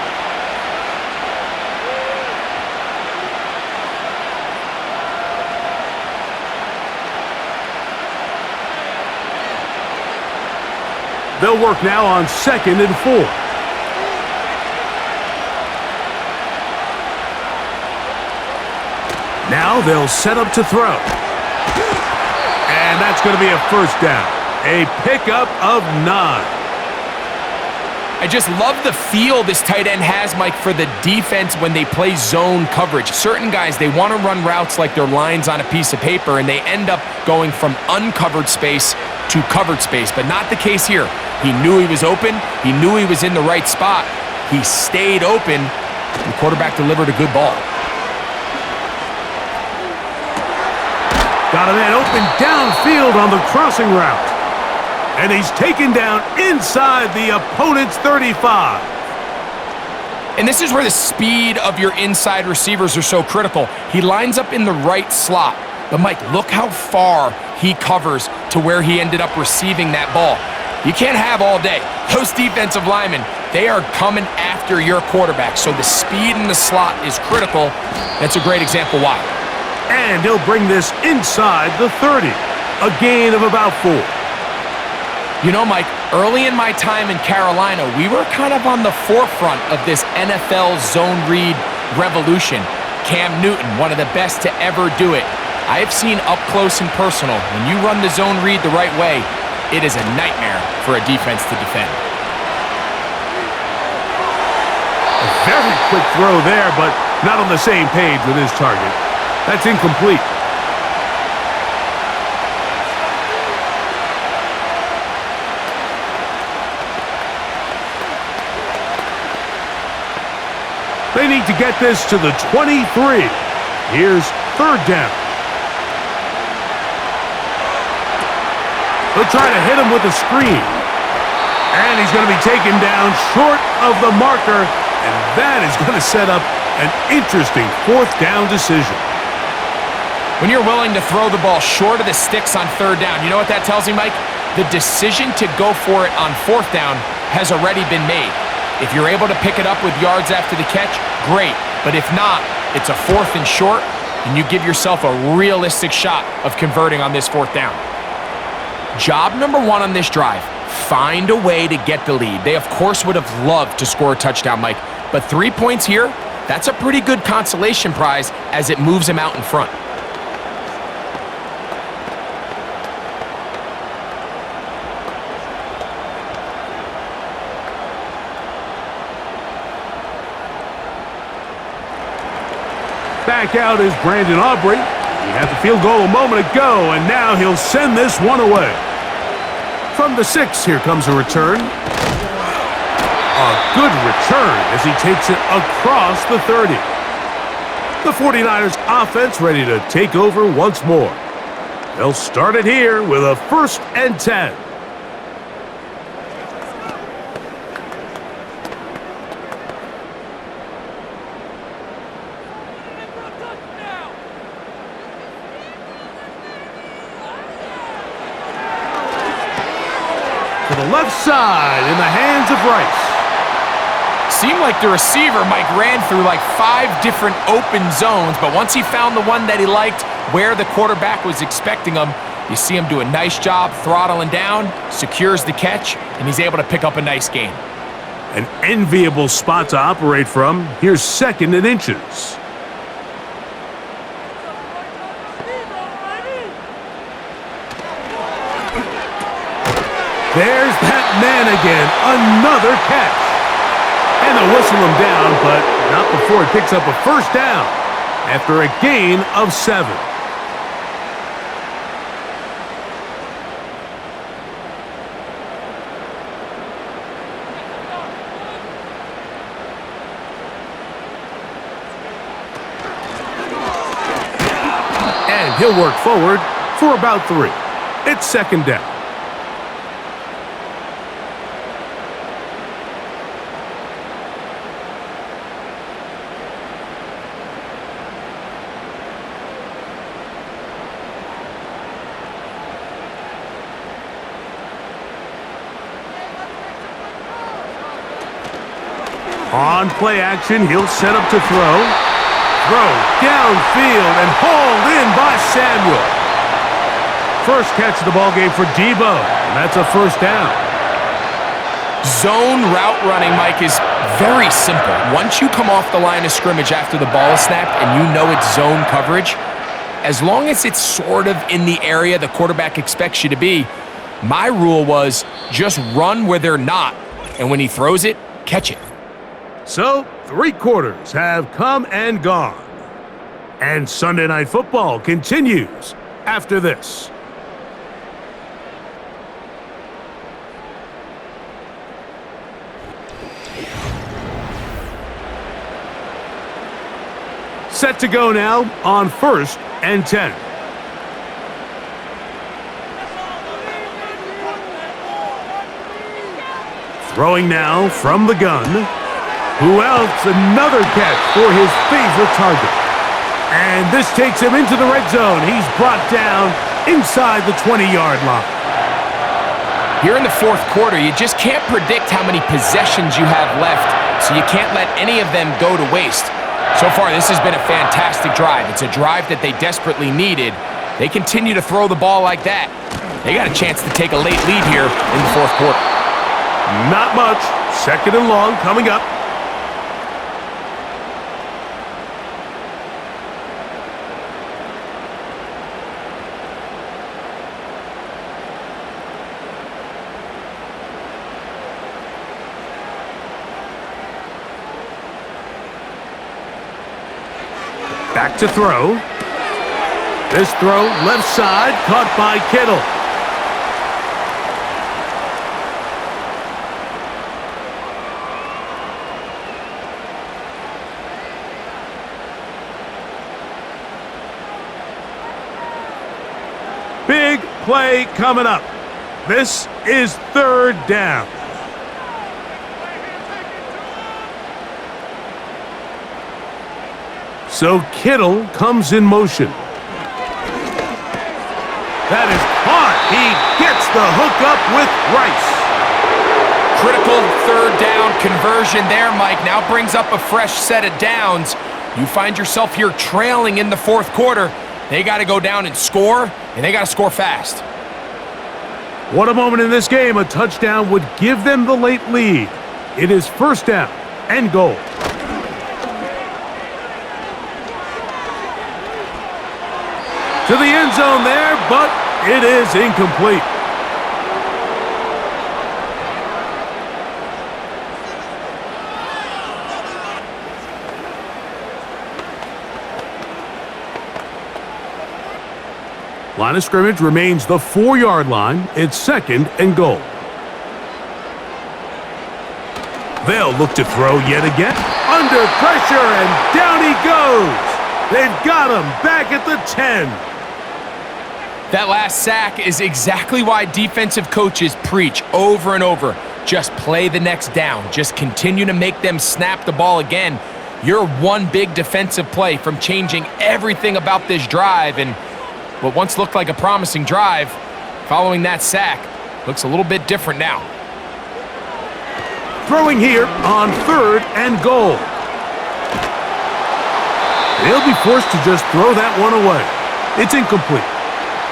They'll work now on 2nd and 4. Now they'll set up to throw. And that's going to be a 1st down. A pickup of 9. I just love the feel this tight end has, Mike, for the defense when they play zone coverage. Certain guys, they want to run routes like they're lines on a piece of paper, and they end up going from uncovered space to covered space, but not the case here. He knew he was open. He knew he was in the right spot. He stayed open. The quarterback delivered a good ball. Got a man open downfield on the crossing route. And he's taken down inside the opponent's 35. And this is where the speed of your inside receivers are so critical. He lines up in the right slot. But, Mike, look how far he covers to where he ended up receiving that ball. You can't have all day. Those defensive linemen, they are coming after your quarterback. So the speed in the slot is critical. That's a great example why. And he'll bring this inside the 30. A gain of about 4. You know, Mike, early in my time in Carolina, we were kind of on the forefront of this NFL zone read revolution. Cam Newton, one of the best to ever do it. I have seen up close and personal, when you run the zone read the right way, it is a nightmare for a defense to defend. A very quick throw there, but not on the same page with his target. That's incomplete. They need to get this to the 23. Here's third down. They'll try to hit him with a screen. And he's going to be taken down short of the marker, and that is going to set up an interesting fourth down decision. When you're willing to throw the ball short of the sticks on third down, you know what that tells me, Mike? The decision to go for it on fourth down has already been made. If you're able to pick it up with yards after the catch, great. But if not, it's a fourth and short, and you give yourself a realistic shot of converting on this fourth down. Job number one on this drive, find a way to get the lead. They, of course, would have loved to score a touchdown, Mike. But 3 points here, that's a pretty good consolation prize as it moves him out in front. Back out is Brandon Aubrey. He had the field goal a moment ago, and now he'll send this one away. From the 6, here comes a return. A good return as he takes it across the 30. The 49ers offense ready to take over once more. They'll start it here with a 1st and 10. To the left side in the hands of Rice. Seemed like the receiver, Mike, ran through like 5 different open zones, but once he found the one that he liked where the quarterback was expecting him, you see him do a nice job throttling down, secures the catch, and he's able to pick up a nice gain. An enviable spot to operate from. Here's 2nd and inches. There's that man again, another catch. And they'll whistle him down, but not before he picks up a 1st down after a gain of 7. And he'll work forward for about 3. It's 2nd down. On play action, he'll set up to throw. Throw downfield and hauled in by Samuel. First catch of the ballgame for Debo, and that's a 1st down. Zone route running, Mike, is very simple. Once you come off the line of scrimmage after the ball is snapped and you know it's zone coverage, as long as it's sort of in the area the quarterback expects you to be, my rule was just run where they're not, and when he throws it, catch it. So, 3 quarters have come and gone. And Sunday Night Football continues after this. Set to go now on 1st and 10. Throwing now from the gun. Who else? Another catch for his favorite target. And this takes him into the red zone. He's brought down inside the 20-yard line. Here in the 4th quarter, you just can't predict how many possessions you have left, so you can't let any of them go to waste. So far, this has been a fantastic drive. It's a drive that they desperately needed. They continue to throw the ball like that. They got a chance to take a late lead here in the 4th quarter. Not much. 2nd and long coming up. Back to throw. This throw left side caught by Kittle. Big play coming up. This is third down. So Kittle comes in motion. That is caught. He gets the hookup with Rice. Critical third down conversion there, Mike. Now brings up a fresh set of downs. You find yourself here trailing in the fourth quarter. They got to go down and score, and they got to score fast. What a moment in this game. A touchdown would give them the late lead. It is first down and goal. To the end zone there, but it is incomplete. Line of scrimmage remains the 4-yard line. It's second and goal. They'll look to throw yet again. Under pressure, and down he goes. They've got him back at the 10. That last sack is exactly why defensive coaches preach over and over. Just play the next down. Just continue to make them snap the ball again. You're one big defensive play from changing everything about this drive, and what once looked like a promising drive, following that sack, looks a little bit different now. Throwing here on third and goal. They'll be forced to just throw that one away. It's incomplete.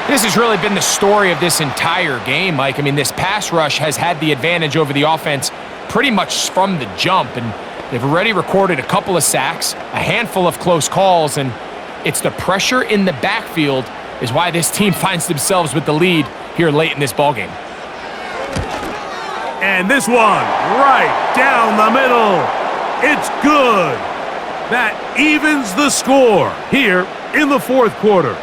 This has really been the story of this entire game, Mike. I mean, this pass rush has had the advantage over the offense pretty much from the jump, and they've already recorded a couple of sacks, a handful of close calls, and it's the pressure in the backfield is why this team finds themselves with the lead here late in this ballgame. And this one right down the middle. It's good. That evens the score here in the fourth quarter.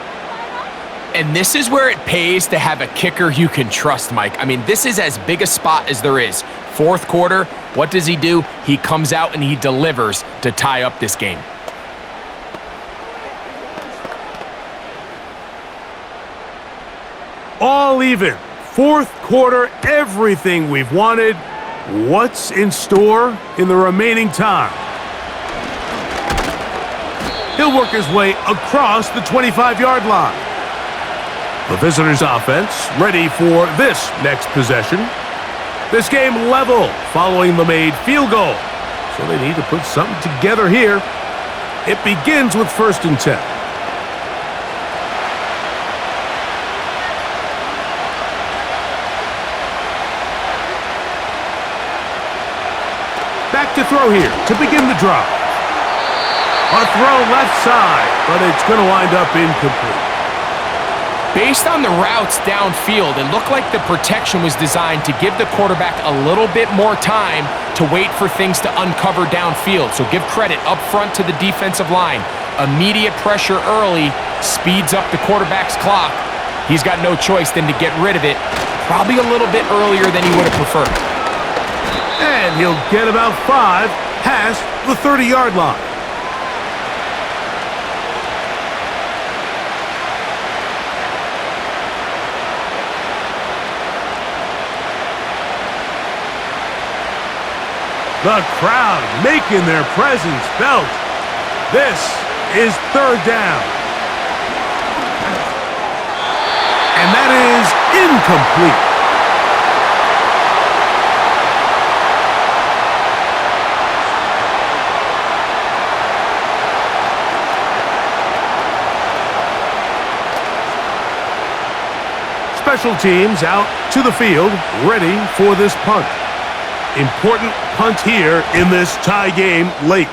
And this is where it pays to have a kicker you can trust, Mike. I mean, this is as big a spot as there is. Fourth quarter, what does he do? He comes out and he delivers to tie up this game. All even. Fourth quarter, everything we've wanted. What's in store in the remaining time? He'll work his way across the 25-yard line. The visitors' offense ready for this next possession. This game level following the made field goal. So they need to put something together here. It begins with 1st and 10. Back to throw here to begin the drive. A throw left side, but it's going to wind up incomplete. Based on the routes downfield, it looked like the protection was designed to give the quarterback a little bit more time to wait for things to uncover downfield. So give credit up front to the defensive line. Immediate pressure early speeds up the quarterback's clock. He's got no choice than to get rid of it, probably a little bit earlier than he would have preferred. And he'll get about 5 past the 30-yard line. The crowd making their presence felt. This is third down. And that is incomplete. Special teams out to the field, ready for this punt. Important punt here in this tie game late.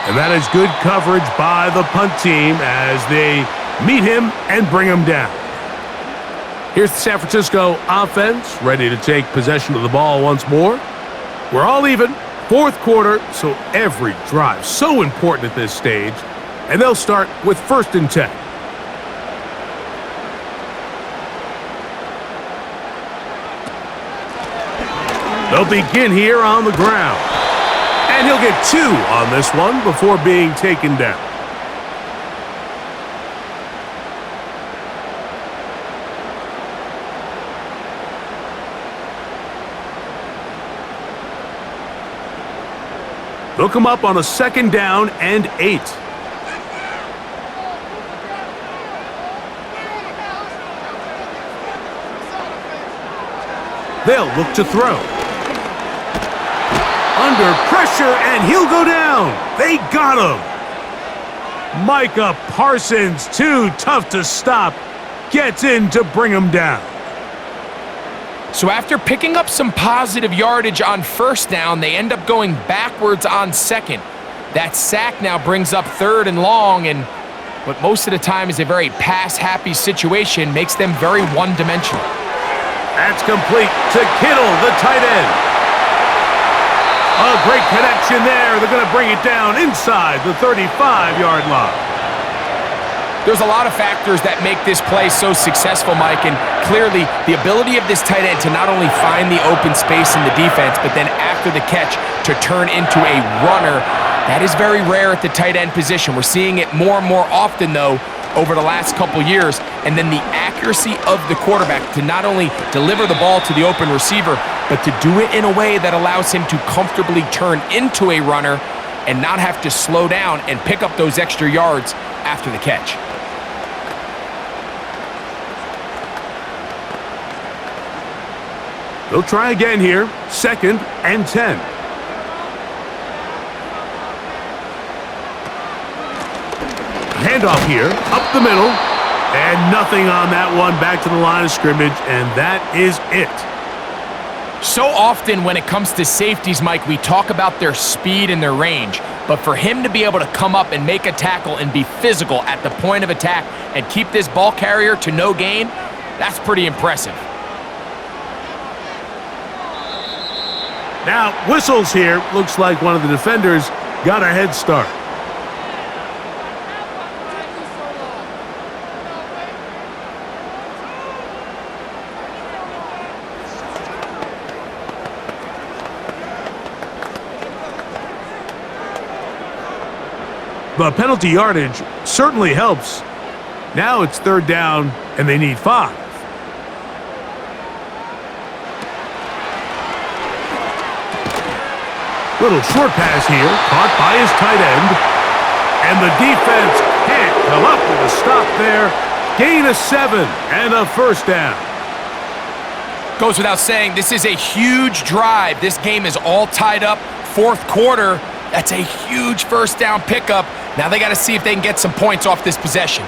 And that is good coverage by the punt team as they meet him and bring him down. Here's the San Francisco offense ready to take possession of the ball once more. We're all even. Fourth quarter, so every drive so important at this stage, and they'll start with 1st and 10. They'll begin here on the ground. And he'll get 2 on this one before being taken down. They'll come up on a 2nd down and 8. They'll look to throw. Under pressure, and he'll go down. They got him. Micah Parsons, too tough to stop, gets in to bring him down. So after picking up some positive yardage on 1st down, they end up going backwards on 2nd. That sack now brings up 3rd and long, and what most of the time is a very pass-happy situation makes them very one-dimensional. That's complete to Kittle, the tight end. A great connection there. They're going to bring it down inside the 35-yard line. There's a lot of factors that make this play so successful, Mike, and clearly the ability of this tight end to not only find the open space in the defense, but then after the catch to turn into a runner, that is very rare at the tight end position. We're seeing it more and more often, though, over the last couple years, and then the accuracy of the quarterback to not only deliver the ball to the open receiver, but to do it in a way that allows him to comfortably turn into a runner and not have to slow down and pick up those extra yards after the catch. They'll try again here, 2nd and 10. Handoff here, up the middle, and nothing on that one. Back to the line of scrimmage, and that is it. So often when it comes to safeties, Mike, we talk about their speed and their range, but for him to be able to come up and make a tackle and be physical at the point of attack and keep this ball carrier to no gain, that's pretty impressive. Now, whistles here. Looks like one of the defenders got a head start. But penalty yardage certainly helps. Now it's 3rd down, and they need 5. Little short pass here, caught by his tight end. And the defense can't come up with a stop there. Gain of 7 and a 1st down. Goes without saying, this is a huge drive. This game is all tied up. 4th quarter, that's a huge 1st down pickup. Now they got to see if they can get some points off this possession.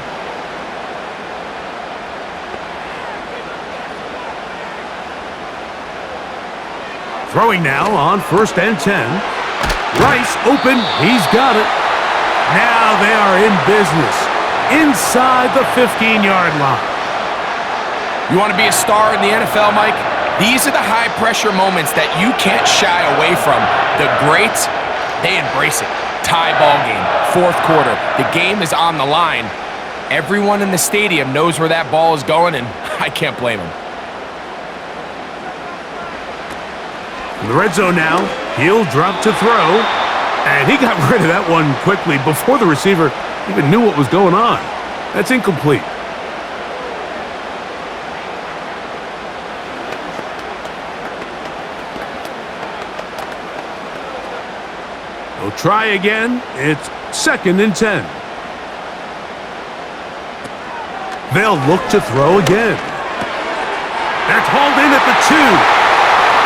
Throwing now on 1st and 10. Rice open. He's got it. Now they are in business inside the 15-yard line. You want to be a star in the NFL, Mike? These are the high-pressure moments that you can't shy away from. The greats, they embrace it. Tie ball game, 4th quarter. The game is on the line. Everyone in the stadium knows where that ball is going, and I can't blame them. In the red zone now, he'll drop to throw. And he got rid of that one quickly before the receiver even knew what was going on. That's incomplete. They'll try again. It's 2nd and 10. They'll look to throw again. That's hauled in at the 2.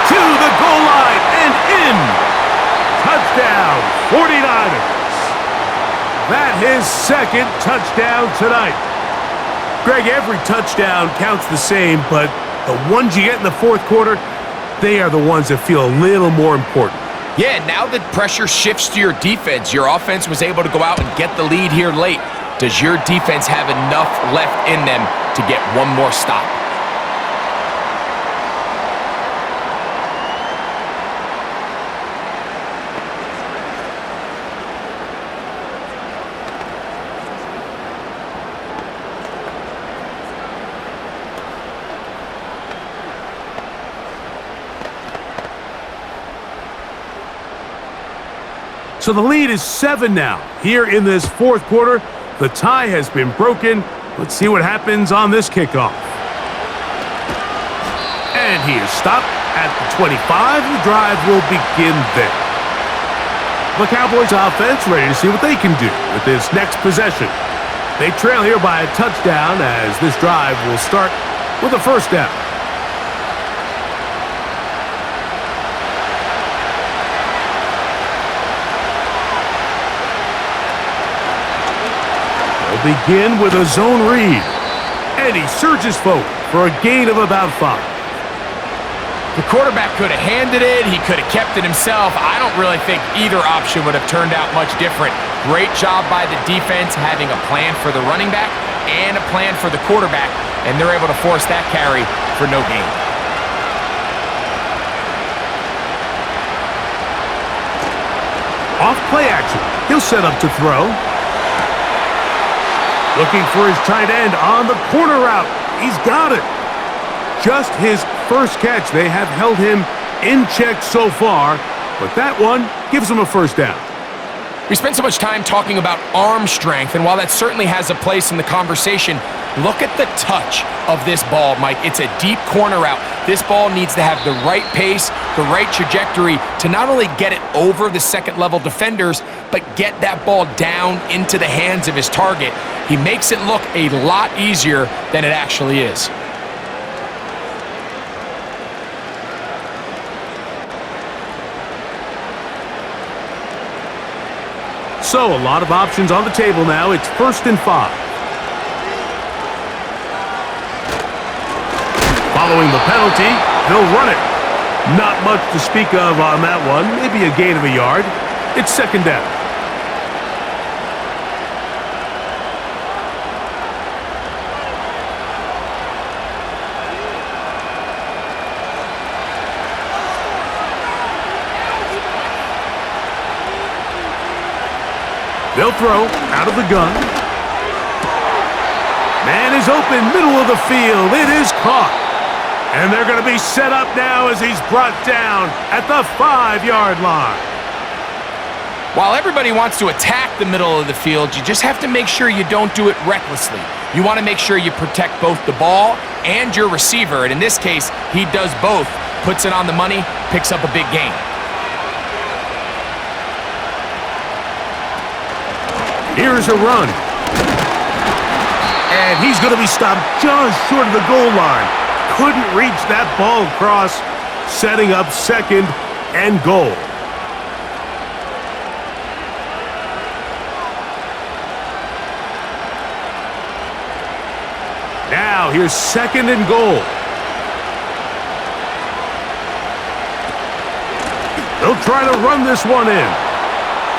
To the goal line and in. Touchdown, 49ers. That his 2nd touchdown tonight. Greg, every touchdown counts the same, but the ones you get in the 4th quarter, they are the ones that feel a little more important. Yeah, now that pressure shifts to your defense, your offense was able to go out and get the lead here late. Does your defense have enough left in them to get one more stop? So the lead is 7 now. Here in this fourth quarter, the tie has been broken. Let's see what happens on this kickoff. And he is stopped at the 25. The drive will begin there. The Cowboys offense ready to see what they can do with this next possession. They trail here by a touchdown as this drive will start with a first down. They'll begin with a zone read. And he surges forward for a gain of about 5. The quarterback could have handed it. He could have kept it himself. I don't really think either option would have turned out much different. Great job by the defense having a plan for the running back and a plan for the quarterback, and they're able to force that carry for no gain. Off play action. He'll set up to throw. Looking for his tight end on the corner route. He's got it. Just his first catch. They have held him in check so far, but that one gives him a first down. We spent so much time talking about arm strength, and while that certainly has a place in the conversation, look at the touch of this ball, Mike. It's a deep corner route. This ball needs to have the right pace, the right trajectory to not only get it over the second-level defenders, but get that ball down into the hands of his target. He makes it look a lot easier than it actually is. So, a lot of options on the table now. It's 1st and 5. Following the penalty, they'll run it. Not much to speak of on that one. Maybe a gain of a yard. It's 2nd down. They'll throw out of the gun. Man is open, middle of the field. It is caught. And they're going to be set up now as he's brought down at the 5-yard line. While everybody wants to attack the middle of the field, you just have to make sure you don't do it recklessly. You want to make sure you protect both the ball and your receiver. And in this case, he does both. Puts it on the money, picks up a big gain. Here's a run. And he's going to be stopped just short of the goal line. Couldn't reach that ball across, setting up 2nd and goal. Now here's 2nd and goal. They'll try to run this one in.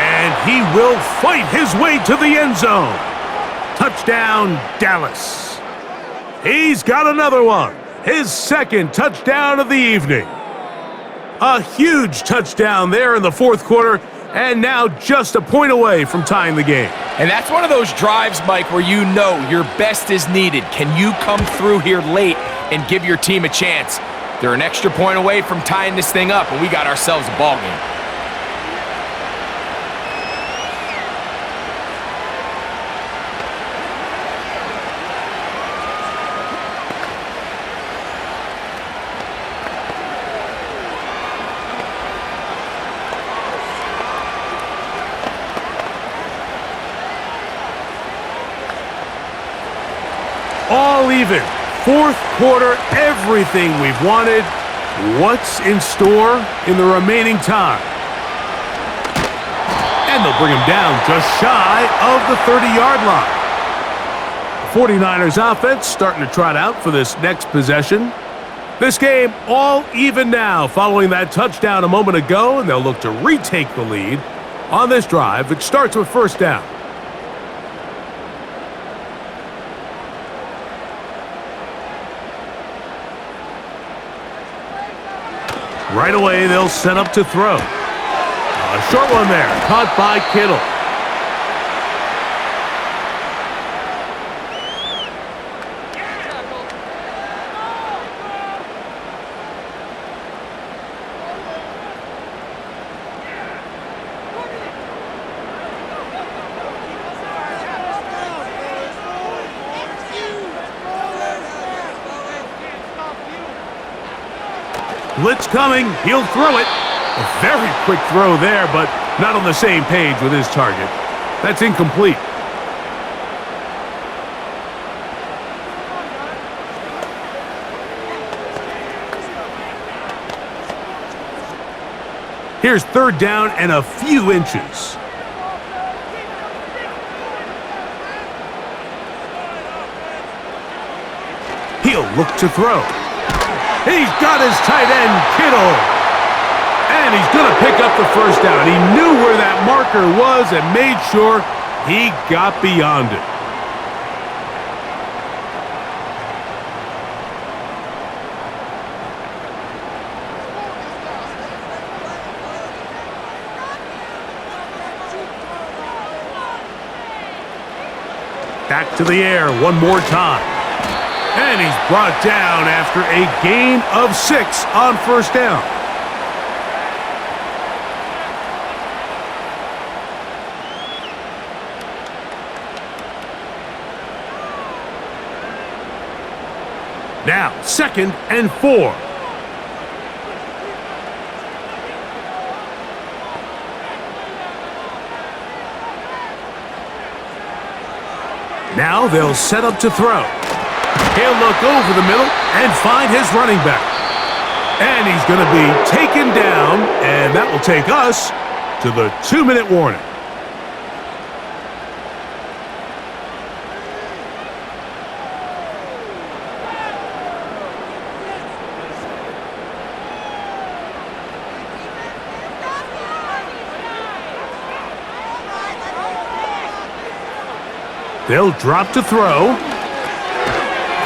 And he will fight his way to the end zone. Touchdown, Dallas. He's got another one. His 2nd touchdown of the evening. A huge touchdown there in the 4th quarter, and now just a point away from tying the game. And that's one of those drives, Mike, where you know your best is needed. Can you come through here late and give your team a chance? They're an extra point away from tying this thing up, and we got ourselves a ball game. All even. 4th quarter, everything we've wanted. What's in store in the remaining time? And they'll bring him down just shy of the 30-yard line. The 49ers offense starting to trot out for this next possession. This game all even now following that touchdown a moment ago, and they'll look to retake the lead on this drive. It starts with 1st down. Right away, they'll set up to throw. A short one there, caught by Kittle. Blitz coming. He'll throw it. A very quick throw there, but not on the same page with his target. That's incomplete. Here's third down and a few inches. He'll look to throw. He's got his tight end, Kittle. And he's going to pick up the first down. He knew where that marker was and made sure he got beyond it. Back to the air one more time. And he's brought down after a gain of 6 on first down. Now, 2nd and 4. Now they'll set up to throw. He'll look over the middle and find his running back. And he's going to be taken down, and that will take us to the 2-minute warning. They'll drop to throw.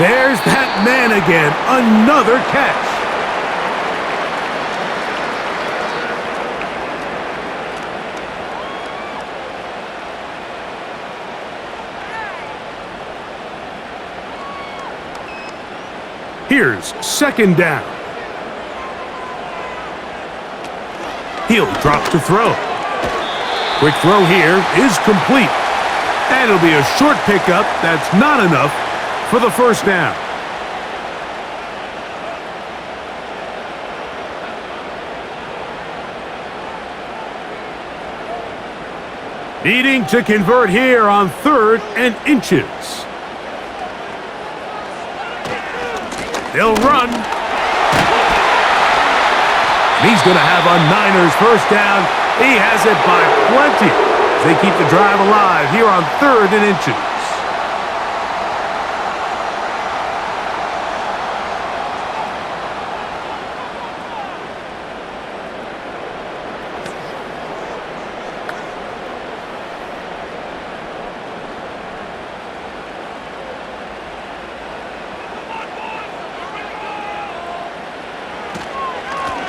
There's that man again. Another catch. Here's 2nd down. He'll drop to throw. Quick throw here is complete. And it'll be a short pickup. That's not enough for the first down. Needing to convert here on 3rd and inches. They'll run. He's going to have a Niners first down. He has it by plenty. They keep the drive alive here on 3rd and inches.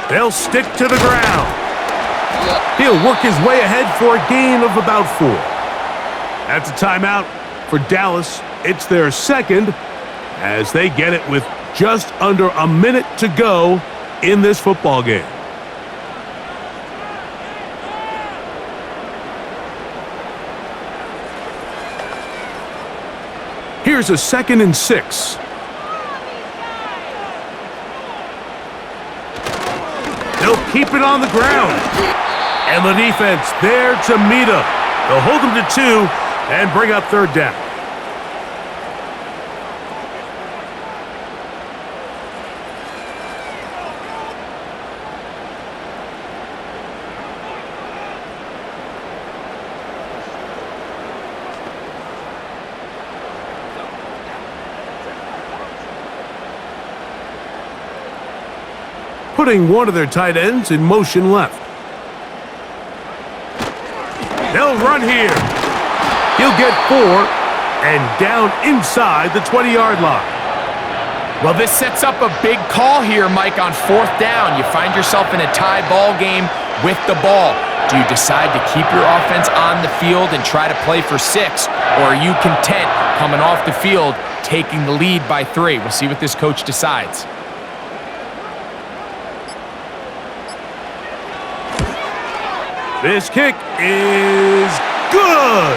They'll stick to the ground. He'll work his way ahead for a gain of about 4. That's a timeout for Dallas. It's their 2nd as they get it with just under a minute to go in this football game. Here's a 2nd and 6. They'll keep it on the ground. And the defense there to meet him. They'll hold him to 2 and bring up 3rd down. Putting one of their tight ends in motion left. They'll run here. He'll get 4 and down inside the 20-yard line. Well, this sets up a big call here, Mike, on 4th down. You find yourself in a tie ball game with the ball. Do you decide to keep your offense on the field and try to play for 6? Or are you content coming off the field, taking the lead by 3? We'll see what this coach decides. This kick is good.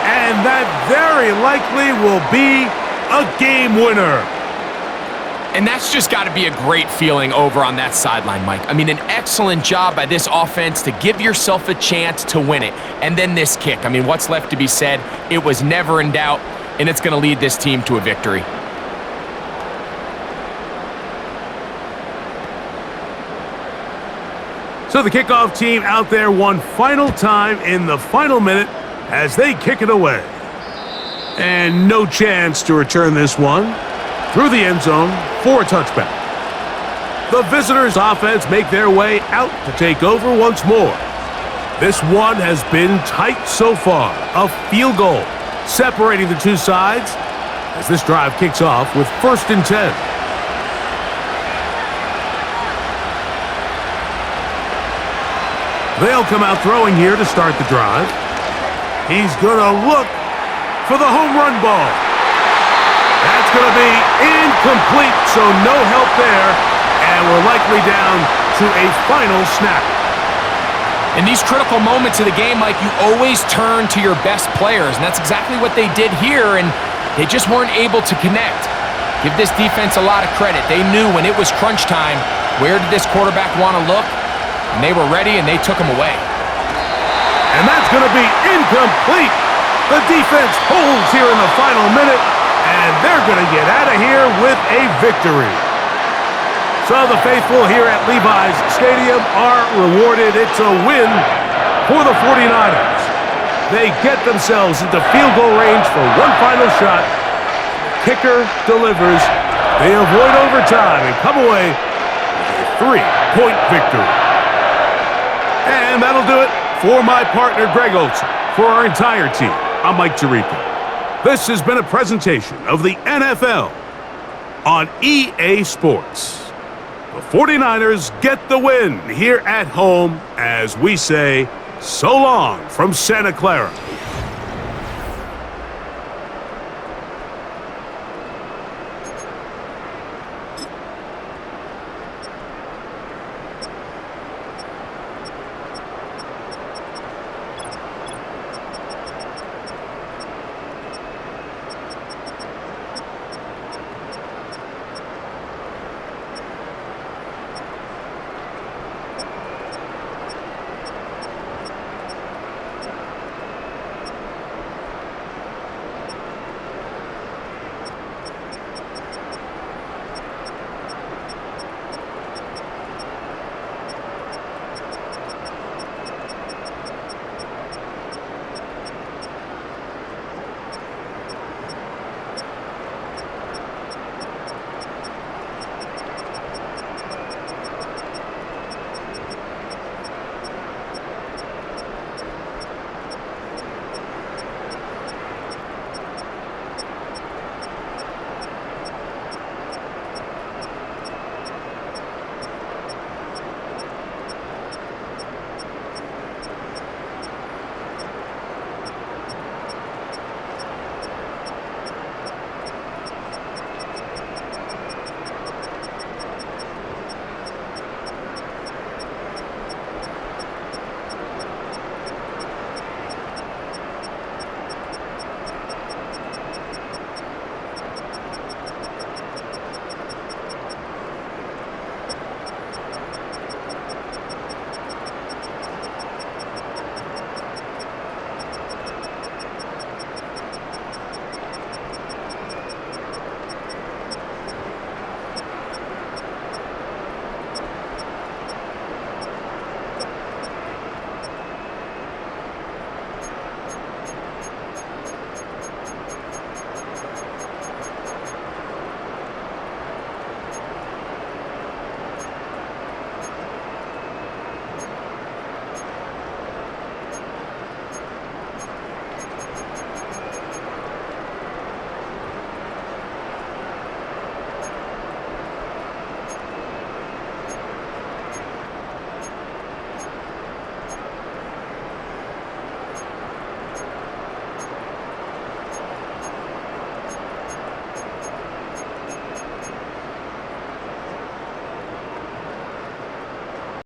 And that very likely will be a game winner. And that's just got to be a great feeling over on that sideline, Mike. I mean, an excellent job by this offense to give yourself a chance to win it. And then this kick. I mean, what's left to be said? It was never in doubt, and it's going to lead this team to a victory. So the kickoff team out there one final time in the final minute as they kick it away. And no chance to return this one through the end zone for a touchback. The visitors' offense make their way out to take over once more. This one has been tight so far. A field goal separating the two sides as this drive kicks off with 1st and 10. They'll come out throwing here to start the drive. He's going to look for the home run ball. That's going to be incomplete, so no help there, and we're likely down to a final snap. In these critical moments of the game, Mike, you always turn to your best players, and that's exactly what they did here, and they just weren't able to connect. Give this defense a lot of credit. They knew when it was crunch time, where did this quarterback want to look, and they were ready, and they took him away. And that's going to be incomplete. The defense holds here in the final minute, and they're going to get out of here with a victory. So the faithful here at Levi's Stadium are rewarded. It's a win for the 49ers. They get themselves into field goal range for one final shot. Kicker delivers. They avoid overtime and come away with a 3-point victory. And that'll do it for my partner, Greg Olson. For our entire team, I'm Mike Tirico. This has been a presentation of the NFL on EA Sports. The 49ers get the win here at home as we say so long from Santa Clara.